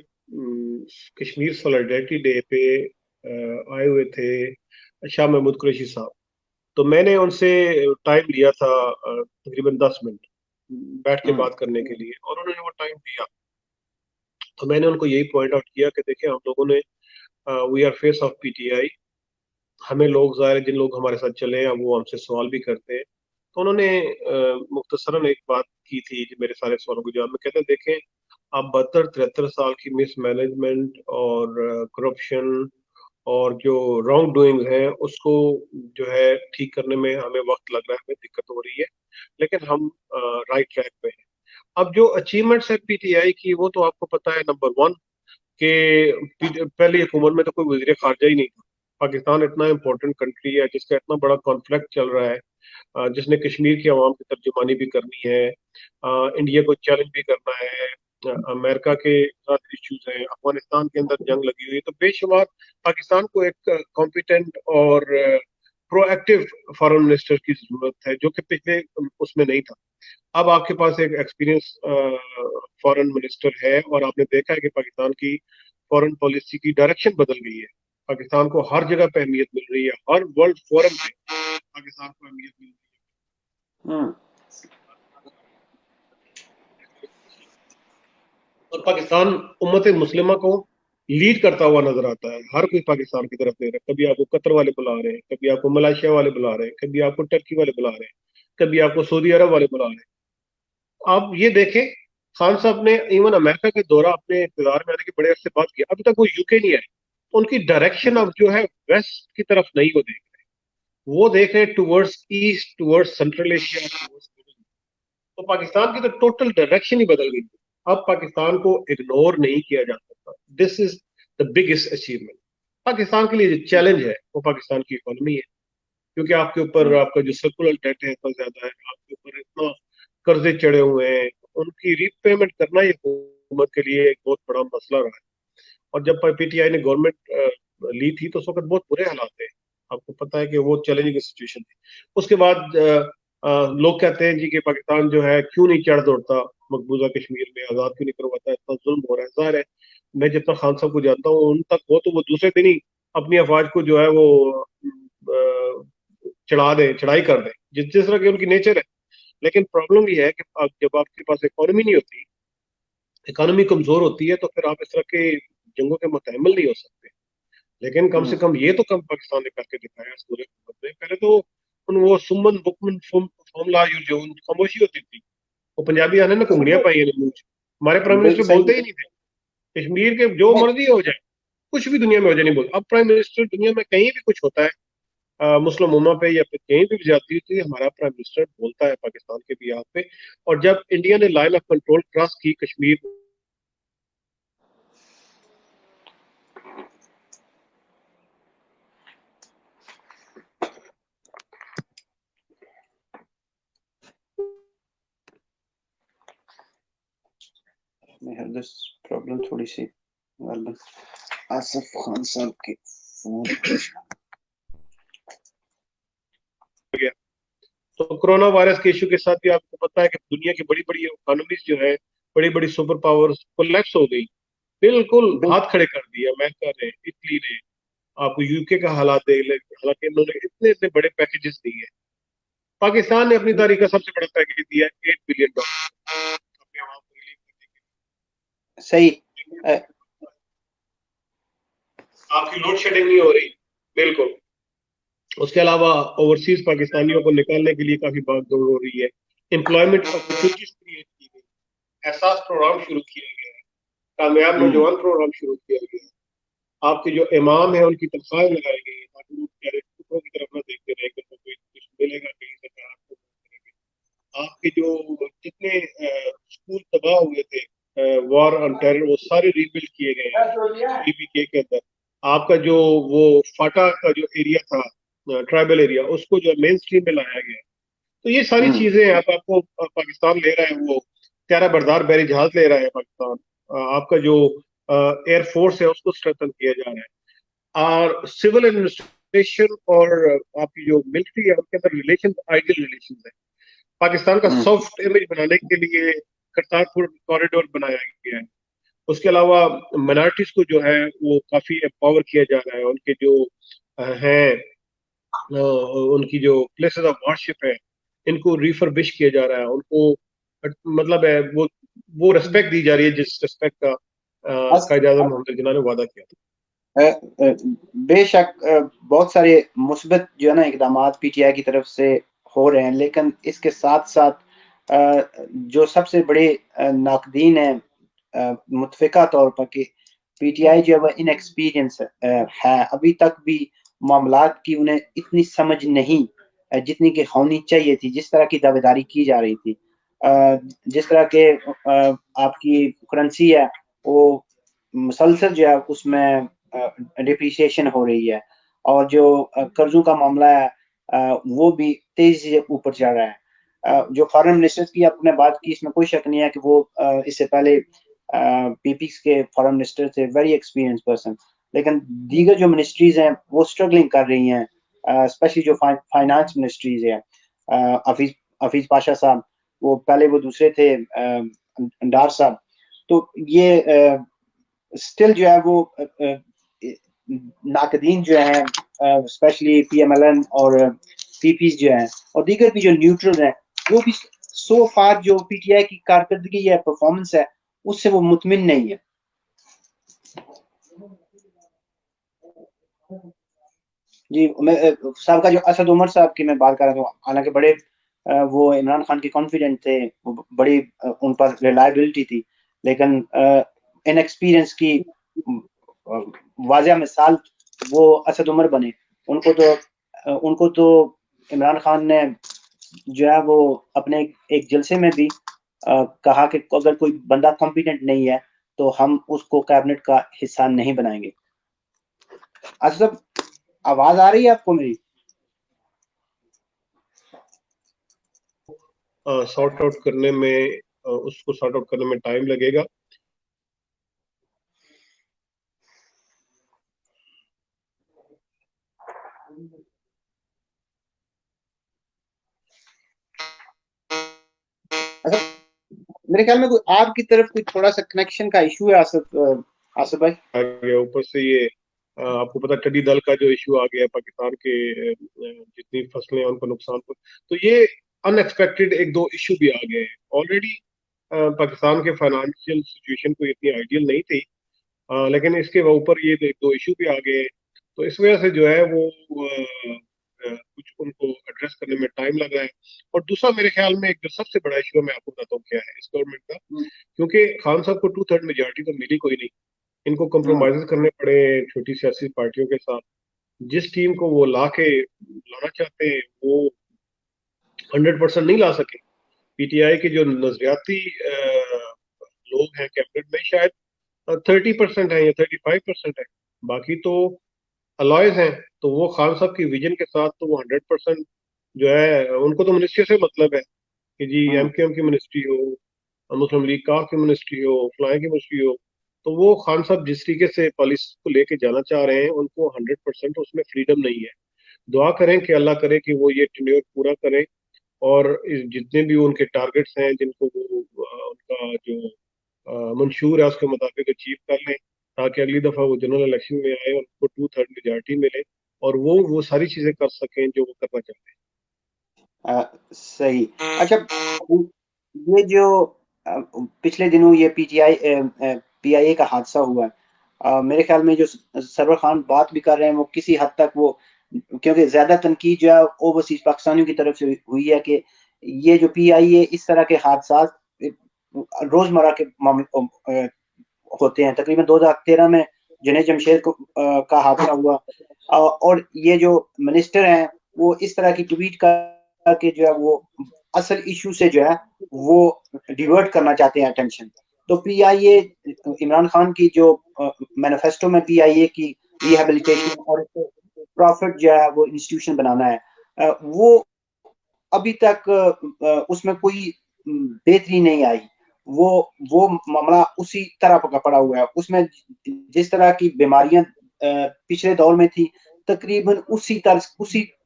[SPEAKER 2] कश्मीर सॉलिडरिटी डे पे आए हुए थे शाह महमूद कुरैशी साहब। तो मैंने उनसे टाइम लिया था, तकरीबन 10 मिनट बैठ के बात करने के लिए, और उन्होंने वो टाइम दिया। तो मैंने उनको यही पॉइंट आउट किया कि देखिए, हम लोगों ने we are face of PTI. हमें लोग ज़ाहिर है, जिन लोग हमारे साथ चले हैं वो हमसे सवाल भी करते हैं। तो उन्होंने मुख्तसरन एक बात की थी जो मेरे सारे सवालों के जवाब में कहते हैं, देखें, आप 72-73 साल की मिसमैनेजमेंट और करप्शन और जो रॉन्ग डूइंग है उसको जो है ठीक करने में हमें वक्त लग रहा है, हमें दिक्कत हो रही है, लेकिन हम राइट ट्रैक पे हैं। अब जो अचीवमेंट्स है पीटीआई की, वो तो आपको पता है, नंबर 1 कि पहली हुकूमत में तो कोई वजीर खारजा ही नहीं था। पाकिस्तान इतना इंपॉर्टेंट कंट्री है जिसका इतना बड़ा कॉन्फ्लिक्ट चल रहा है, जिसने कश्मीर की आवाम की तर्जुमानी भी करनी है, इंडिया को चैलेंज भी करना है, अमेरिका के साथ इश्यूज हैं, अफगानिस्तान के अंदर जंग लगी हुई है। तो बेशुमार पाकिस्तान को एक कॉम्पिटेंट और प्रोएक्टिव फॉरेन मिनिस्टर की जरूरत है, जो कि पिछले उसमें नहीं था। अब आपके पास एक एक्सपीरियंस फॉरेन मिनिस्टर है, और आपने देखा है कि पाकिस्तान की फॉरेन पॉलिसी की डायरेक्शन बदल गई है। पाकिस्तान को हर जगह पे अहमियत मिल रही है, हर वर्ल्ड फोरम पे पाकिस्तान को अहमियत मिल रही
[SPEAKER 1] हम्म।
[SPEAKER 2] है। और पाकिस्तान उम्मत मुस्लिमा को लीड करता हुआ नजर आता है। हर कोई पाकिस्तान की तरफ देख रहा है। कभी आपको कतर वाले बुला रहे हैं, कभी आपको मलेशिया वाले बुला रहे हैं, कभी आपको टर्की वाले बुला रहे हैं, कभी आपको सऊदी अरब वाले बुला रहे हैं। आप ये देखें, खान साहब ने इवन अमेरिका के दौरा अपने इक़्तिदार में आने के बड़े अरसे बाद किया, अभी तक वो यूके नहीं आए। तो उनकी डायरेक्शन अब जो है वेस्ट की तरफ नहीं वो देख रहे, वो देख रहे towards east, towards central Asia, towards. तो पाकिस्तान की तो टोटल डायरेक्शन ही बदल गई। अब पाकिस्तान को इग्नोर नहीं किया जा सकता। This is the biggest achievement. Pakistan के लिए जो चैलेंज है वो पाकिस्तान की इकोनॉमी है, क्योंकि आपके ऊपर आपका जो सर्कुलर डेट है इतना ज्यादा है, आपके ऊपर इतना कर्जे चढ़े हुए हैं, उनकी रीपेमेंट करना ही हुकूमत के लिए एक बहुत बड़ा मसला रहा है। और जब पीटीआई ने गवर्नमेंट ली थी तो उस वक्त बहुत बुरे हालात थे, आपको पता है कि वो चैलेंजिंग सिचुएशन थी। उसके बाद लोग कहते हैं जी कि पाकिस्तान जो है क्यों नहीं चढ़ दौड़ता मकबूजा कश्मीर में, आजाद क्यों नहीं करवाता, इतना जुल्म हो रहा है। जाहिर है, मैं जितना खान साहब को जानता हूँ उन तक हो, तो वो दूसरे दिन ही अपनी अफवाज को जो है वो चढ़ाई कर दे, जिस जिस तरह की उनकी नेचर है। लेकिन प्रॉब्लम ये है कि जब आपके पास इकोनॉमी नहीं होती, इकोनॉमी कमजोर होती है, तो फिर आप इस तरह के जंगों के मुतहम्मिल नहीं हो सकते। लेकिन कम से कम ये तो कम पाकिस्तान ने करके दिखाया इस पूरे हुकूमत में। पहले तो वो सुमन बुकमन फॉर्मूला जो खामोशी होती थी, वो पंजाबी आने ना कुंगड़ियां पाई है मुंह च। हमारे प्राइम
[SPEAKER 1] बिल्कुल
[SPEAKER 2] मिनिस्टर
[SPEAKER 1] सही।
[SPEAKER 2] बोलते ही नहीं थे, कश्मीर के जो
[SPEAKER 1] नहीं,
[SPEAKER 2] मर्जी हो जाए, कुछ भी दुनिया में हो जाए, नहीं बोलते। अब प्राइम मिनिस्टर दुनिया में कहीं भी कुछ होता है, मुस्लिम उम्मा पे या फिर कहीं भी ज्यादती होती है, हमारा प्राइम मिनिस्टर बोलता है पाकिस्तान के बिहाफ पे। और जब इंडिया ने लाइन ऑफ कंट्रोल क्रॉस की कश्मीर,
[SPEAKER 1] मैं हर दिस प्रॉब्लम थोड़ी सी आसिफ खान साहब के फोन।
[SPEAKER 2] गया। तो कोरोना वायरस के इशू के साथ भी आपको पता है कि दुनिया की बड़ी बड़ी इकोनॉमीज जो है, बड़ी बड़ी सुपर पावर्स कोलैप्स हो गई, बिल्कुल हाथ खड़े कर दिए। अमेरिका ने, इटली ने, आपको यूके का हालात देख ले, हालांकि इन्होंने इतने इतने बड़े पैकेजेस दिए। पाकिस्तान ने अपनी तारीख का सबसे बड़ा पैकेज दिया है, $8 बिलियन अपने आवाम को रिलीफ करने
[SPEAKER 1] सही।
[SPEAKER 2] के लिए। आपकी लोड शेडिंग नहीं हो रही, बिल्कुल। उसके अलावा ओवरसीज पाकिस्तानियों को निकालने के लिए काफी भागदौड़ हो रही है। एम्प्लॉयमेंट अपॉर्चुनिटीज क्रिएट की गई, एहसास प्रोग्राम शुरू किए गए हैं, कामयाब
[SPEAKER 1] हम्म,
[SPEAKER 2] नौजवान प्रोग्राम शुरू किया गया है। आपके जो इमाम है उनकी तनख्वाहें लगाई गई है ताकि वो बेचारे कुत्तों की तरफ ना देखते रहे कि उनको कोई कुछ मिलेगा कहीं से तो आपको करेंगे। आपके जो जितने स्कूल तबाह हुए थे वॉर ऑन टेरर वो सारे रीबिल्ड किए गए हैं पीपीके के अंदर। आपका जो वो फाटा का जो एरिया था ट्राइबल एरिया उसको जो मेन स्ट्रीम में लाया गया है। तो ये सारी
[SPEAKER 1] हम्म,
[SPEAKER 2] चीजें आपको पाकिस्तान ले रहा है वो त्यारा बरदार बहरी जहाज ले रहा है पाकिस्तान। आपका जो एयरफोर्स है उसको स्ट्रेंथन किया जा रहा है और सिविल एडमिनिस्ट्रेशन और आपकी जो मिलिट्री है उनके अंदर रिलेशन आइडियल रिलेशन है। पाकिस्तान का
[SPEAKER 1] हम्म,
[SPEAKER 2] सॉफ्ट इमेज बनाने के लिए करतारपुर कॉरिडोर बनाया गया है। उसके अलावा माइनॉरिटीज को जो है वो काफी एम्पावर किया जा रहा है। उनके जो हैं उनकी जो प्लेसेस ऑफ वर्शिप है इनको रिफर्बिश किया जा रहा है। उनको मतलब है वो रिस्पेक्ट दी जा रही है जिस रिस्पेक्ट का
[SPEAKER 1] बस
[SPEAKER 2] कायद आज़म मोहम्मद जिन्ना ने वादा किया था।
[SPEAKER 1] बेशक बहुत सारे मुस्बत जो है ना इकदाम पीटीआई की तरफ से हो रहे हैं, लेकिन इसके साथ साथ जो सबसे बड़े नाकदीन है मुतफिका तौर पर कि पीटीआई जो है वह इनएक्सपीरियंस है। अभी तक भी मामलात की उन्हें इतनी समझ नहीं जितनी कि होनी चाहिए थी, जिस तरह की दावेदारी की जा रही थी। जिस तरह के आपकी करेंसी है वो मुसलसल जो है उसमें डिप्रिसिएशन हो रही है, और जो कर्जों का मामला है वो भी तेजी से ऊपर चल रहा है। जो फॉरेन मिनिस्टर्स की आपने बात की, इसमें कोई शक नहीं है कि वो इससे पहले पीपीक्स के फॉरेन मिनिस्टर थे, वेरी एक्सपीरियंस पर्सन। लेकिन दीगर जो मिनिस्ट्रीज हैं वो स्ट्रगलिंग कर रही हैं, स्पेशली जो फाइनेंस मिनिस्ट्रीज है। हफीज हफीज पाशा साहब, वो पहले वो दूसरे थे डार साहब। तो ये स्टिल जो है वो नाकदीन जो है स्पेशली पीएमएलएन और पीपीज जो है और दीगर भी जो न्यूट्रल हैं वो भी सो फार जो पीटीआई की कारकर्दगी है, परफॉर्मेंस है, उससे वो मुतमिन नहीं है। जी, मैं साहब का जो असद उमर साहब की मैं बात कर रहा हूँ, हालांकि बड़े वो इमरान खान के कॉन्फिडेंट थे, वो बड़ी उन पर रिलायबिलिटी थी, लेकिन इनएक्सपीरियंस की वाजिया मिसाल वो असद उमर बने। उनको तो इमरान खान ने जो है वो अपने एक जलसे में भी कहा कि अगर कोई बंदा कॉम्पिटेंट नहीं है तो हम उसको कैबिनेट का हिस्सा नहीं बनाएंगे। असद, आवाज आ रही है आपको मेरी?
[SPEAKER 2] सॉर्ट आउट करने में उसको सॉर्ट आउट करने में टाइम लगेगा।
[SPEAKER 1] अच्छा, मेरे ख्याल में कोई आपकी तरफ कोई थोड़ा सा कनेक्शन का इशू है आसिफ भाई।
[SPEAKER 2] आ गया ऊपर से ये आपको पता टिड्डी दल का जो इशू आ गया पाकिस्तान के जितनी फसलें हैं उनको नुकसान पर। तो ये अनएक्सपेक्टेड एक दो इशू भी आ गए हैं ऑलरेडी। पाकिस्तान के फाइनेंशियल सिचुएशन को इतनी आइडियल नहीं थी लेकिन इसके ऊपर ये एक दो इशू भी आ गए हैं। तो इस वजह से जो है वो कुछ उनको एड्रेस करने में टाइम लग रहा है। और दूसरा मेरे ख्याल में एक जो सबसे बड़ा इशू मैं आपको बताता हूँ क्या है इस गवर्नमेंट का।
[SPEAKER 1] हम्म,
[SPEAKER 2] क्योंकि खान साहब को 2/3 मेजोरिटी तो मिली कोई नहीं, इनको
[SPEAKER 1] हम्म,
[SPEAKER 2] कंप्रोमाइज करने पड़े छोटी सियासी पार्टियों के साथ। जिस टीम को वो ला के लाना चाहते हैं वो 100% नहीं ला सके। पीटीआई के जो नजरियाती लोग हैं कैबिनेट में शायद 30% है या 35% है। बाकी तो अलॉयज हैं। तो वो खान साहब की विजन के साथ तो वो 100% जो है उनको तो मिनिस्ट्री से मतलब है कि जी
[SPEAKER 1] हम्म।
[SPEAKER 2] एमकेएम की मिनिस्ट्री हो, मुस्लिम लीग का की मिनिस्ट्री हो, फलाए की मिनिस्ट्री हो। तो वो खान साहब जिस तरीके से पॉलिसी को लेके जाना चाह रहे हैं उनको 100% उसमें फ्रीडम नहीं है। दुआ करें कि अल्लाह करे कि वो ये टेन्योर पूरा करें और जितने भी उनके टारगेट्स हैं जिनको वो उनका जो मंशूर है उसके मुताबिक अचीव कर लें ताकि अगली दफा वो जनरल इलेक्शन में आए और उनको 2/3 मेजोरिटी मिले और वो सारी चीजें कर सकें जो वो करना चाहते हैं।
[SPEAKER 1] सही। अच्छा, ये जो पिछले दिनों ये पीटीआई पीआईए का हादसा हुआ है, मेरे ख्याल में जो सरवर खान बात भी कर रहे हैं वो किसी हद तक वो, क्योंकि ज्यादा तनकीद जो है ओवरसीज पाकिस्तानियों की तरफ से हुई है कि ये जो पीआईए इस तरह के हादसा रोजमर्रा के मामले होते हैं। तकरीबन 2013 में जुनैद जमशेद को का हादसा हुआ और ये जो मिनिस्टर हैं वो इस तरह की ट्वीट करके जो है वो असल इशू से जो है वो डिवर्ट करना चाहते हैं अटेंशन। तो पीआईए इमरान खान की जो मैनिफेस्टो में पीआईए की रिहेबिलिटेशन और प्रॉफिट जो है वो इंस्टीट्यूशन बनाना है, वो अभी तक उसमें कोई बेहतरी नहीं आई। वो मामला उसी तरह का पड़ा हुआ है। उसमें जिस तरह की बीमारियां पिछले दौर में थी तकरीबन उसी तरह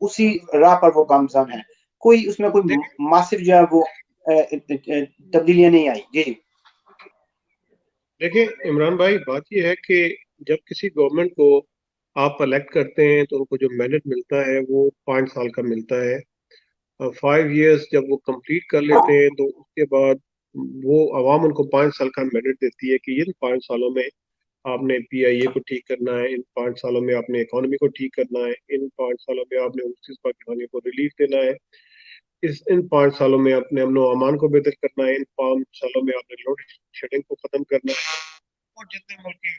[SPEAKER 1] उसी राह पर वो गामजान है। कोई उसमें कोई मासिव जो है वो तब्दीलियां नहीं आई। जी जी
[SPEAKER 2] देखिए इमरान भाई, बात यह है कि जब किसी गवर्नमेंट को आप इलेक्ट करते हैं तो उनको जो मैंडेट मिलता है वो 5 साल का मिलता है। 5 इयर्स जब वो कंप्लीट कर लेते हैं तो उसके बाद वो अवाम उनको 5 साल का मैंडेट देती है कि इन 5 सालों में आपने पीआईए को ठीक करना है, इन 5 सालों में आपने इकोनॉमी को ठीक करना है, इन 5 सालों में आपने ओवरसीज पाकिस्तानियों को रिलीफ देना है, इन 5 सालों में आपने अमनो अमान को बेहतर करना है, इन 5 सालों में आपने लोड शेडिंग को खत्म करना है और जितने मुल्क के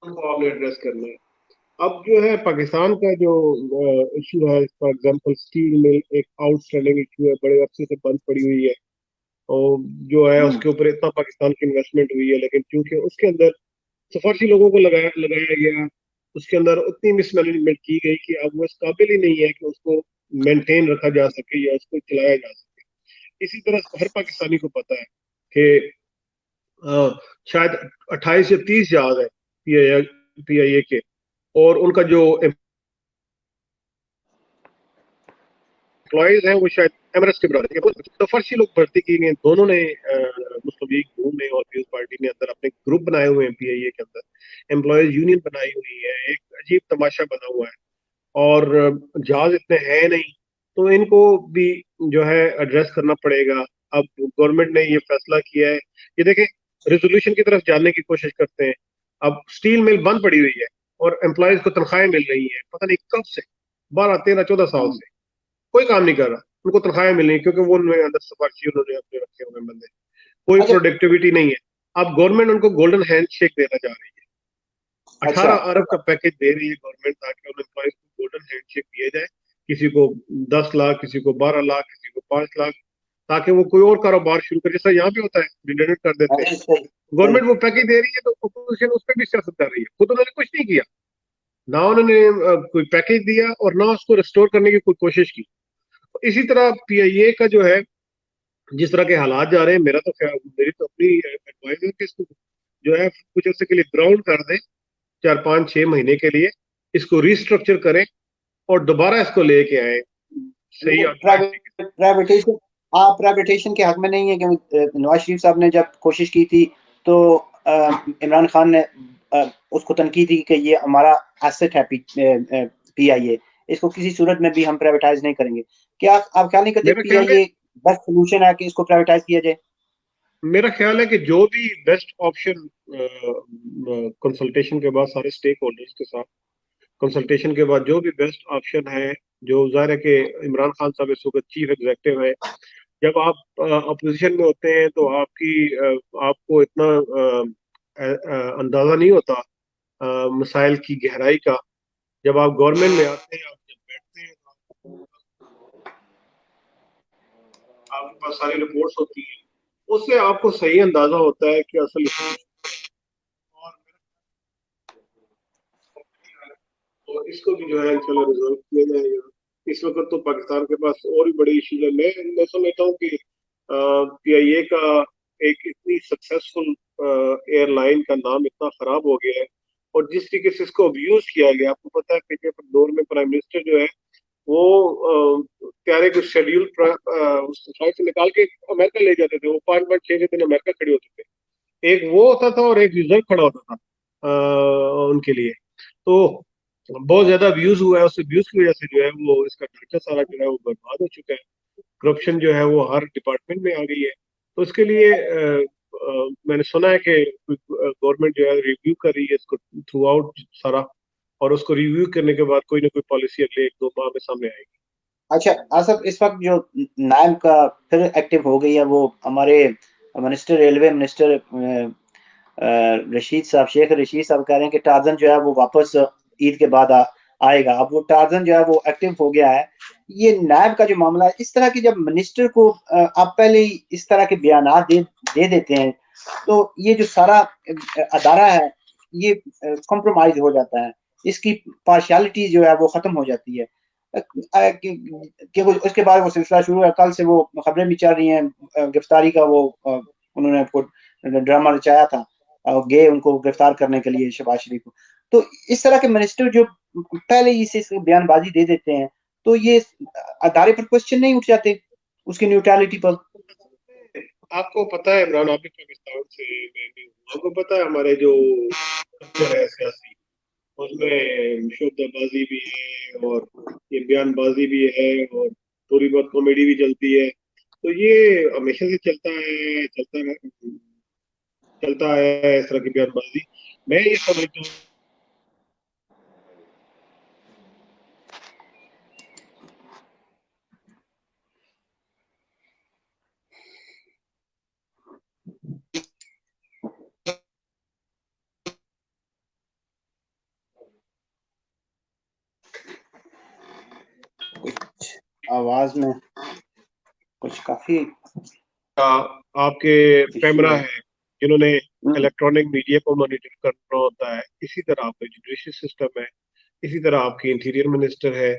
[SPEAKER 2] उनको आपने एड्रेस करना है। अब जो है पाकिस्तान का जो इशू है, फॉर एग्जांपल स्टील मिल एक आउटस्टैंडिंग इशू है, बड़े अरसे से बंद पड़ी हुई है और जो है उसके ऊपर इतना पाकिस्तान की इन्वेस्टमेंट हुई है, लेकिन क्योंकि उसके अंदर सिफारशी लोगों को लगाया लगाया गया, उसके अंदर उतनी मिसमैनेजमेंट की गई कि अब वो इस काबिल ही नहीं है कि उसको मेंटेन रखा जा सके या उसको चलाया जा सके। इसी तरह हर पाकिस्तानी को पता है कि शायद 28 या 30 जहाज है पीआईए के, और उनका जो एम्प्लॉयज हैं वो शायद एमरेट्स के बराबर है। तो फर्शी लोग भर्ती किए गए। दोनों ने मुस्लिम लीग नून ने और पीपल्स पार्टी ने अंदर अपने ग्रुप बनाए हुए हैं पीआईए के अंदर, एम्प्लॉयज यूनियन बनाई हुई है, एक अजीब तमाशा बना हुआ है और जहाज इतने हैं नहीं, तो इनको भी जो है एड्रेस करना पड़ेगा। अब गवर्नमेंट ने ये फैसला किया है, ये देखें, रेजोल्यूशन की तरफ जाने की कोशिश करते हैं। अब स्टील मिल बंद पड़ी हुई है और एम्प्लॉयज को तनख्वाहें मिल रही हैं, पता नहीं कब से, 12 13 14 साल से कोई काम नहीं कर रहा, उनको तनख्वाहें मिल रही हैं क्योंकि वो उन्होंने अंदर सिफारशी उन्होंने अपने रखे हुए बंदे, कोई
[SPEAKER 1] अच्छा
[SPEAKER 2] प्रोडक्टिविटी नहीं है। अब गवर्नमेंट उनको गोल्डन हैंड शेक देना चाह रही है,
[SPEAKER 1] अच्छा
[SPEAKER 2] 18 अरब का पैकेज दे रही है गवर्नमेंट ताकि उन एम्प्लॉयज को गोल्डन हैंडशेक दिया जाए, किसी को 10 लाख, किसी को 12 लाख, किसी को 5 लाख, ताकि वो कोई और कारोबार शुरू करे, जैसा यहाँ भी होता है, रिलेटेड कर देते हैं।
[SPEAKER 1] सही सही सही।
[SPEAKER 2] गवर्नमेंट वो पैकेज दे रही है तो अपोजिशन उस पर भी सियासत कर रही है, खुद उन्होंने कुछ नहीं किया, ना उन्होंने कोई पैकेज दिया और ना उसको रिस्टोर करने की कोई कोशिश की। इसी तरह पीआईए का जो है, जिस तरह के हालात जा रहे हैं, मेरा तो ख्याल, मेरी तो अपनी एडवाइस है कि इसको जो है कुछ अर्से के लिए ग्राउंड कर दें, 4 5 6 महीने के लिए इसको रिस्ट्रक्चर करें और दोबारा इसको लेके आए सही ऑर्गेनाइज तरीके से।
[SPEAKER 1] प्राइवेटेशन, आप प्राइवेटेशन के हक में नहीं है क्योंकि नवाज शरीफ साहब ने जब कोशिश की थी तो इमरान खान ने उसको तनकीद की कि ये हमारा एसेट है पीआईए, इसको किसी सूरत में भी हम प्राइवेटाइज नहीं करेंगे। क्या आप ख्याल नहीं करते
[SPEAKER 2] मेरा ख्याल है
[SPEAKER 1] पीआईए बेस्ट सोल्यूशन है कि इसको प्राइवेटाइज किया जाए?
[SPEAKER 2] मेरा ख्याल है कि जो भी बेस्ट ऑप्शन, कंसल्टेशन के बाद सारे स्टेक होल्डर्स के साथ कंसल्टेशन के बाद जो भी बेस्ट ऑप्शन है, जो जाहिर है कि इमरान खान साहब इस वक्त चीफ एग्जीक्यूटिव है, जब आप अपोजिशन में होते हैं तो आपको इतना अंदाजा नहीं होता मसाइल की गहराई का। जब आप गवर्नमेंट में आते हैं, आप जब बैठते हैं तो आपके पास सारी रिपोर्ट्स होती हैं, उससे आपको सही अंदाजा होता है कि असल issue और तो इसको भी जो है इंशाल्लाह रिजॉल्व किया जाएगा। इस वक्त तो पाकिस्तान के पास और भी बड़ी इश्यूज है। मैं समझता हूँ कि पीआईए का एक इतनी सक्सेसफुल एयरलाइन का नाम इतना खराब हो गया है और जिस तरीके से इसको अब्यूज किया गया, आपको पता है पिछले दौर में प्राइम मिनिस्टर जो है वो प्यारे को शेड्यूल फ्लाइट से निकाल के अमेरिका ले जाते थे, वो 5 5 6 6 दिन अमेरिका खड़े होते थे, एक वो होता था और एक रिजल्ट खड़ा होता था उनके लिए। तो बहुत ज्यादा व्यूज हुआ है, उस व्यूज की वजह से जो है वो इसका ढांचा सारा जो है वो बर्बाद हो चुका है, करप्शन जो है वो हर डिपार्टमेंट में आ गई है। तो इसके लिए मैंने सुना है कि गवर्नमेंट जो है रिव्यू कर रही है इसको थ्रू आउट सारा, और उसको रिव्यू करने के बाद कोई ना कोई पॉलिसी अगले 1 2 माह में सामने आएगी।
[SPEAKER 1] अच्छा आसफ, इस वक्त जो नायब का फिर एक्टिव हो गई है वो हमारे मिनिस्टर रेलवे मिनिस्टर रशीद साहब, शेख रशीद साहब कह रहे हैं कि टार्जन जो है वो वापस ईद के बाद आएगा। अब वो टार्जन जो है वो एक्टिव हो गया है। ये नैब का जो मामला है, इस तरह की जब मिनिस्टर को आप पहले ही इस तरह के बयान दे देते हैं, तो ये जो सारा अदारा है ये कॉम्प्रोमाइज हो जाता है, इसकी पार्शियलिटी जो है वो खत्म हो जाती है। कि वो उसके बाद वो सिलसिला शुरू है। कल से वो खबरें भी चल रही हैं गिरफ्तारी का, वो उन्होंने ड्रामा रचाया था गए उनको गिरफ्तार करने के लिए शहबाज शरीफ को। तो इस तरह के मिनिस्टर जो पहले ही से बयानबाजी दे देते हैं, तो ये अदारे पर क्वेश्चन नहीं उठ जाते उसकी न्यूट्रलिटी पर।
[SPEAKER 2] आपको पता है इमरान, आप भी पाकिस्तान से, मैं भी हूँ, आपको पता है हमारे जो स्ट्रक्चर है सियासी, उसमें शोबदाबाजी भी है और ये बयानबाजी भी है और थोड़ी बहुत कॉमेडी भी चलती है। तो ये हमेशा से चलता है इस तरह की बयानबाजी। मैं ये समझता हूँ
[SPEAKER 1] कुछ आवाज में कुछ काफी
[SPEAKER 2] आपके
[SPEAKER 1] इशू
[SPEAKER 2] कैमरा
[SPEAKER 1] है।
[SPEAKER 2] है जिन्होंने इलेक्ट्रॉनिक मीडिया को मॉनिटर करना होता है, इसी तरह आपका जुडिशरी सिस्टम है, इसी तरह आपके इंटीरियर मिनिस्टर है,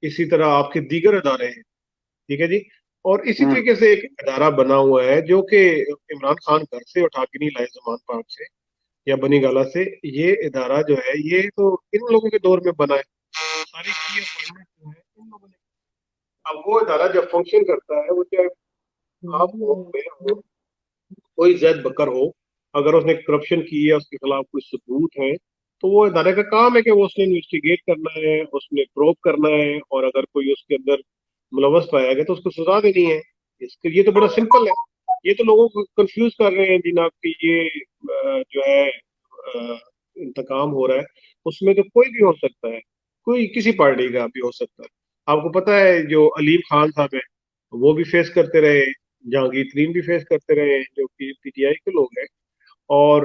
[SPEAKER 2] इसी तरह आपके दीगर अदारे हैं। ठीक है जी। और इसी
[SPEAKER 1] हम्म
[SPEAKER 2] तरीके से एक अदारा बना हुआ है जो कि इमरान खान घर से उठा के नहीं लाए, जमान पार्क से या बनी गाला से। ये इदारा जो है ये तो इन लोगों के दौर में बना है, सारी की अपॉइंटमेंट जो है इन लोगों ने। अब वो इदारा जब फंक्शन करता है, वो चाहे आप हो, मैं हो, कोई जैद बकर हो, अगर उसने करप्शन की है, उसके खिलाफ कोई सबूत है, तो वो इदारे का काम है कि वो उसने इन्वेस्टिगेट करना है, उसने प्रोब करना है, और अगर कोई उसके अंदर मुलवस पाया गया तो उसको सजा देनी है। इसके ये तो बड़ा सिंपल है। ये तो लोगों को कंफ्यूज कर रहे हैं जनाब कि ये जो है इंतकाम हो रहा है, उसमें तो कोई भी हो सकता है, कोई किसी पार्टी का भी हो सकता है। आपको पता है जो अलीम खान साहब है, वो भी फेस करते रहे, जहांगीर तरीन भी फेस करते रहे, जो कि पीटीआई के लोग हैं। और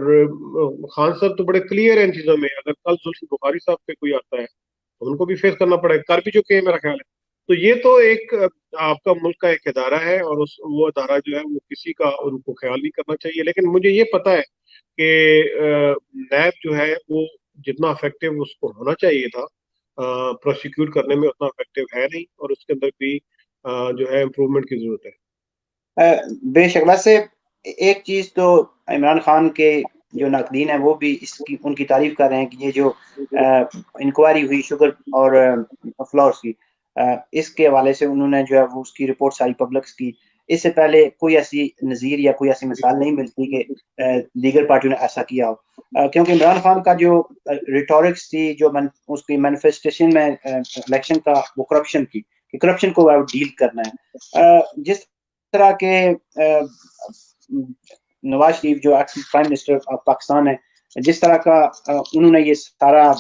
[SPEAKER 2] खान साहब तो बड़े क्लियर हैं इन चीजों में। अगर कल जुल्फिकार बुखारी साहब पे कोई आता है तो उनको भी फेस करना पड़ेगा, कर भी चुके हैं मेरा ख्याल है। तो ये तो एक आपका मुल्क का एक इदारा है, और उस वो इदारा जो है वो किसी का उनको ख्याल नहीं करना चाहिए। लेकिन मुझे ये पता है कि नैब जो है वो जितना इफेक्टिव उसको होना चाहिए था प्रोसिक्यूट करने में, उतना इफेक्टिव है नहीं, और उसके अंदर भी जो है इम्प्रूवमेंट की जरूरत है।
[SPEAKER 1] बेशक। वैसे एक चीज तो इमरान खान के जो नाकदीन है वो भी इसकी उनकी तारीफ कर रहे हैं कि ये जो इंक्वायरी हुई शुगर और फ्लॉर्स की, इसके हवाले से उन्होंने जो है वो उसकी रिपोर्ट सारी पब्लिक की। इससे पहले कोई ऐसी नज़ीर या कोई ऐसी मिसाल नहीं मिलती कि दीगर पार्टियों ने ऐसा किया हो। क्योंकि इमरान खान का जो रिटोरिक्स थी, जो उसकी मैनिफेस्टेशन में इलेक्शन का, वो करप्शन की, कि करप्शन को डील करना है। जिस तरह के नवाज शरीफ जो प्राइम मिनिस्टर ऑफ पाकिस्तान है, जिस तरह का उन्होंने ये सारा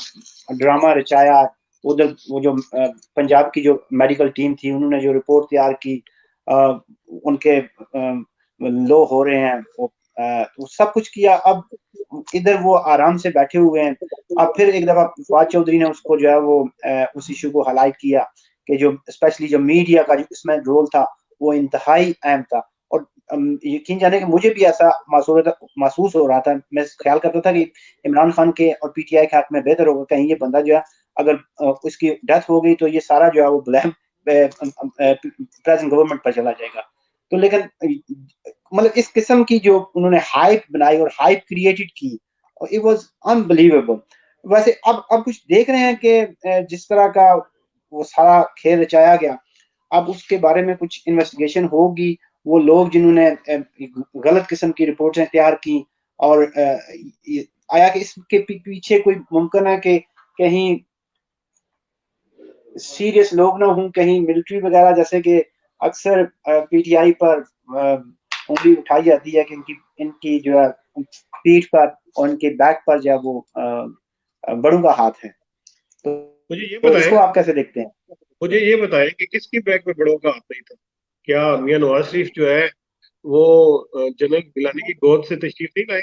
[SPEAKER 1] ड्रामा रचाया, उधर वो जो पंजाब की जो मेडिकल टीम थी, उन्होंने जो रिपोर्ट तैयार की, उनके लो हो रहे हैं, वो सब कुछ किया। अब इधर वो आराम से बैठे हुए हैं। अब फिर एक दफा फवाद चौधरी ने उसको जो है वो उस इशू को हाईलाइट किया कि जो स्पेशली जो मीडिया का जो इसमें रोल था वो इंतहाई अहम था। और यकीन जाने कि मुझे भी ऐसा महसूस हो रहा था। मैं ख्याल करता था कि इमरान खान के और पीटीआई के हक में बेहतर होगा कहीं ये बंदा जो है, अगर उसकी डेथ हो गई तो ये सारा जो है वो ब्लेम प्रेजेंट गवर्नमेंट पर चला जाएगा। तो लेकिन मतलब इस किस्म की जो उन्होंने हाइप बनाई और हाइप क्रिएटेड की, इट वाज अनबिलीवेबल। वैसे अब कुछ देख रहे हैं कि जिस तरह का वो सारा खेल रचाया गया, अब उसके बारे में कुछ इन्वेस्टिगेशन होगी। वो लोग जिन्होंने गलत किस्म की रिपोर्टें तैयार की, और आया कि इसके पीछे कोई मुमकिन है कि कहीं सीरियस लोग ना हों, कहीं मिलिट्री वगैरह, जैसे कि अक्सर पीटीआई पर उंगली उठाई जाती है कि इनकी इनकी जो है पीठ पर और इनके बैक पर जो है वो बड़ों का हाथ है।
[SPEAKER 2] मुझे ये
[SPEAKER 1] तो
[SPEAKER 2] बताएं
[SPEAKER 1] इसको आप कैसे देखते हैं?
[SPEAKER 2] मुझे ये बताएं कि किसकी बैग में बड़ों का हाथ नहीं था? क्या मियां नवाज शरीफ जो है वो जनरल गिलानी की गोद से तशरीफ नहीं लाए।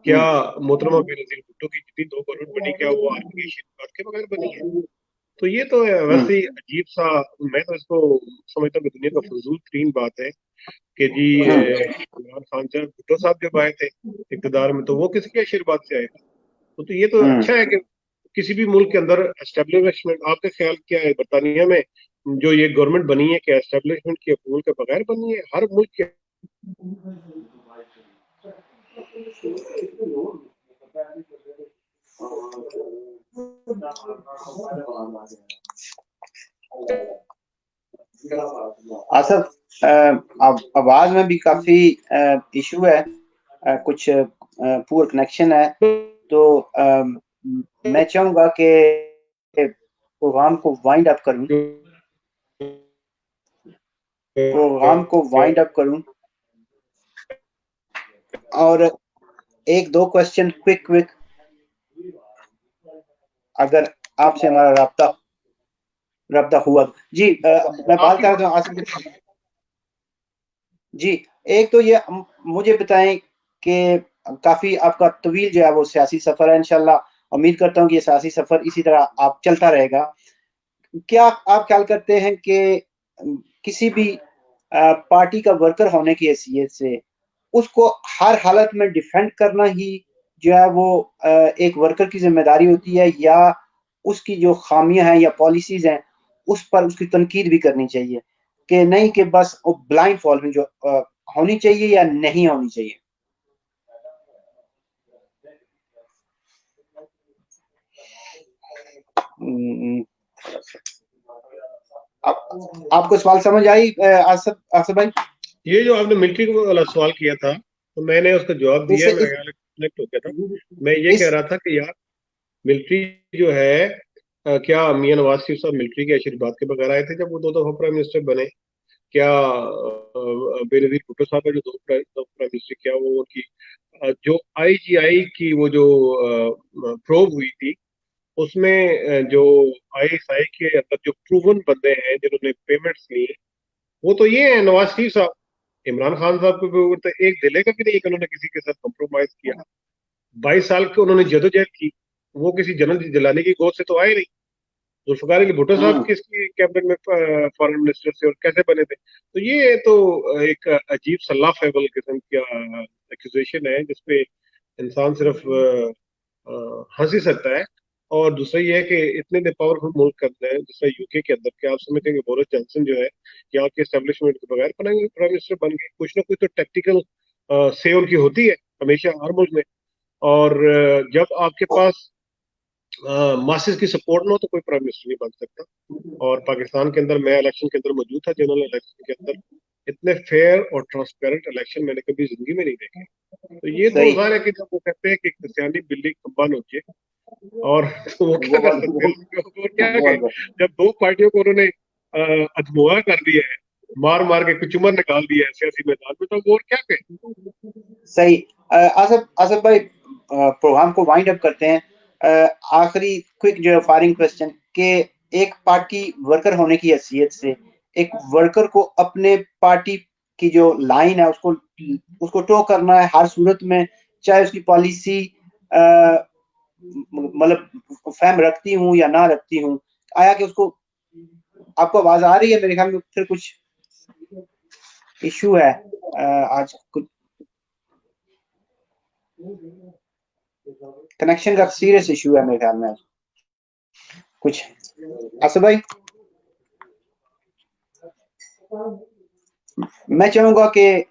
[SPEAKER 2] क्या मोहतरमा बेनजीर भुट्टो की जितनी 2 करोड़ बनी, क्या वो आर्मी की आशीर्वाद के बगैर बनी है? तो ये तो वैसे ही अजीब सा, मैं तो इसको समझता हूँ कि दुनिया का फजूल तरीन बात है कि जी इमरान खान साहब, भुट्टो साहब जब आए थे इकतदार में, तो वो किसके आशीर्वाद से आए थे? तो ये तो अच्छा है कि किसी भी मुल्क के अंदर एस्टेब्लिशमेंट, आपका ख्याल क्या है बरतानिया में जो ये गवर्नमेंट बनी है, क्या एस्टेब्लिशमेंट की अप्रूवल के बगैर बनी है? हर मुल्क के
[SPEAKER 1] आसफ, आवाज में भी काफी इशू है, कुछ पुअर कनेक्शन है, तो मैं चाहूंगा कि प्रोग्राम को वाइंड अप करूं, और एक दो क्वेश्चन क्विक अगर आपसे हमारा रब्ता हुआ। जी, मैं बात कर रहा हूँ जी। एक तो ये मुझे बताएं कि काफी आपका तवील जो है वो सियासी सफर है, इंशाल्लाह उम्मीद करता हूँ कि ये सियासी सफर इसी तरह आप चलता रहेगा। क्या आप ख्याल करते हैं कि किसी भी पार्टी का वर्कर होने की हैसियत से उसको हर हालत में डिफेंड करना ही जो है वो एक वर्कर की जिम्मेदारी होती है, या उसकी जो खामियां हैं या पॉलिसीज हैं उस पर उसकी तनकीद भी करनी चाहिए, कि नहीं कि बस वो ब्लाइंड फॉलोइंग जो होनी चाहिए या नहीं होनी चाहिए? आपको सवाल समझ आई आसफ आसफ भाई?
[SPEAKER 2] ये जो आपने मिलिट्री वाला सवाल किया था, तो मैंने उसका जवाब दिया है, मेरा ख्याल कनेक्ट हो गया था। मैं ये कह रहा था कि यार मिलिट्री जो है, क्या मियां नवाज शरीफ साहब मिलिट्री के आशीर्वाद के बगैर आए थे जब वो 2 दफा प्राइम मिनिस्टर बने? क्या बेनजीर भुट्टो साहब ने जो 2 प्राइम मिनिस्टर किया, वो उनकी जो आईजीआई की वो जो प्रोब हुई थी, उसमें जो आईएसआई के अंदर जो प्रूवन बंदे हैं जिन्होंने पेमेंट्स ली, वो तो ये है नवाज शरीफ साहब। इमरान खान साहब के ऊपर तो एक जिले का भी नहीं कि उन्होंने किसी के साथ कॉम्प्रोमाइज किया। 22 साल के उन्होंने जदोजहद की, वो किसी जनरल जलाने की गोद से तो आए नहीं। जुल्फिकार अली भुट्टो साहब किसकी कैबिनेट में फॉरेन मिनिस्टर से और कैसे बने थे? तो ये तो एक अजीब सा लाफेबल किस्म का एक्यूजेशन है जिसपे इंसान सिर्फ हंस ही सकता है। और दूसरा ये है कि इतने पावरफुल मुल्क के अंदर जैसे यूके के अंदर, क्या आप समझते हैं कि बोरिस जॉनसन जो है यहाँ के एस्टेब्लिशमेंट के बगैर प्राइम मिनिस्टर बन गए? कुछ ना कुछ तो टैक्टिकल से उनकी होती है हमेशा हर मुल्क में। और जब आपके पास मासेस की सपोर्ट ना हो तो कोई प्राइम मिनिस्टर नहीं बन सकता। और पाकिस्तान के अंदर, मैं इलेक्शन के अंदर मौजूद था, जनरल इलेक्शन के अंदर, इतने फेयर और ट्रांसपेरेंट इलेक्शन मैंने कभी जिंदगी में नहीं देखे। तो ये तो जाहिर है कि जब वो कहते हैं कि क्रिस्टियानी बिल्ली खंबा नोचे, और तो वो क्या कर सकते हैं? और क्या कहें, जब 2 पार्टियों को उन्होंने अधमोआ कर दिया है, मार मार के कुचुमर निकाल दिया है सियासी मैदान में, तो वो और क्या कहें?
[SPEAKER 1] सही। आसफ आसफ भाई, प्रोग्राम को वाइंड अप करते हैं। आखिरी क्विक जो फायरिंग क्वेश्चन, के एक पार्टी वर्कर होने की हैसियत से एक वर्कर को अपने पार्टी की जो लाइन है उसको टो करना है हर सूरत में, चाहे उसकी पॉलिसी मतलब फैम रखती हूँ या ना रखती हूँ। आया कि उसको, आपको आवाज आ रही है? मेरे ख्याल में फिर कुछ इशू है आज, कुछ कनेक्शन का सीरियस इशू है मेरे ख्याल में कुछ। आसफ भाई, मैं चाहूंगा कि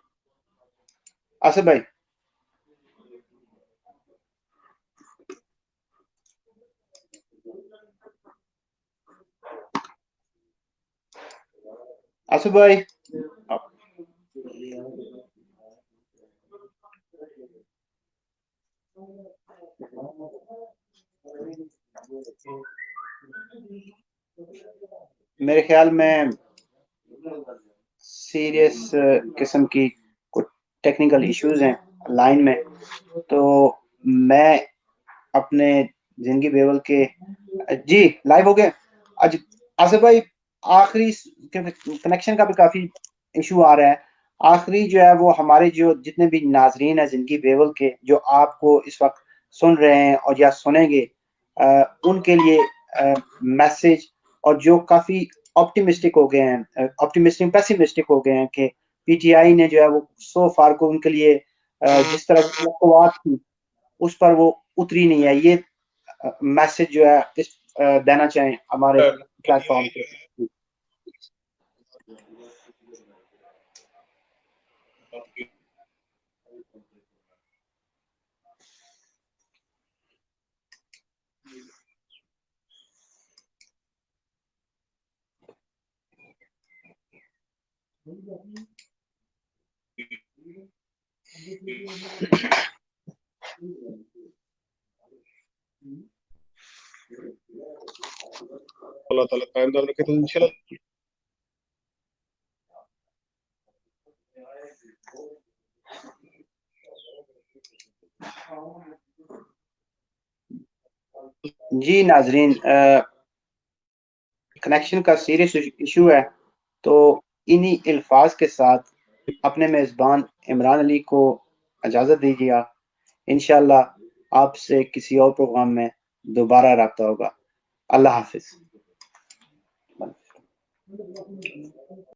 [SPEAKER 1] आसफ भाई, आसफ भाई, मेरे ख्याल में सीरियस किस्म की कुछ टेक्निकल इश्यूज हैं लाइन में। तो मैं अपने जिंदगी बेवल के जी लाइव हो गए आज। आसिफ भाई, आखिरी कनेक्शन का भी काफी इशू आ रहा है, आखिरी जो है वो हमारे जो जितने भी नाजरीन हैं जिंदगी बेवल के जो आपको इस वक्त सुन रहे हैं और या सुनेंगे उनके लिए मैसेज और जो काफ़ी ऑप्टिमिस्टिक हो गए हैं ऑप्टिमिस्टिक पैसिमिस्टिक हो गए हैं कि पीटीआई ने जो है वो सो फार को उनके लिए जिस तरह की तवक्कुआत थी उस पर वो उतरी नहीं है। ये मैसेज जो है इस देना चाहें हमारे प्लेटफॉर्म पे।
[SPEAKER 2] अल्लाह ताला कायम दाम रखे तो इंशाल्लाह
[SPEAKER 1] जी नाजरीन, कनेक्शन का सीरियस इशू है, तो इन्हीं अल्फाज के साथ अपने मेज़बान इमरान अली को इजाज़त दीजिए। इंशाअल्लाह आपसे किसी और प्रोग्राम में दोबारा रब्ता होगा। अल्लाह हाफ़िज़।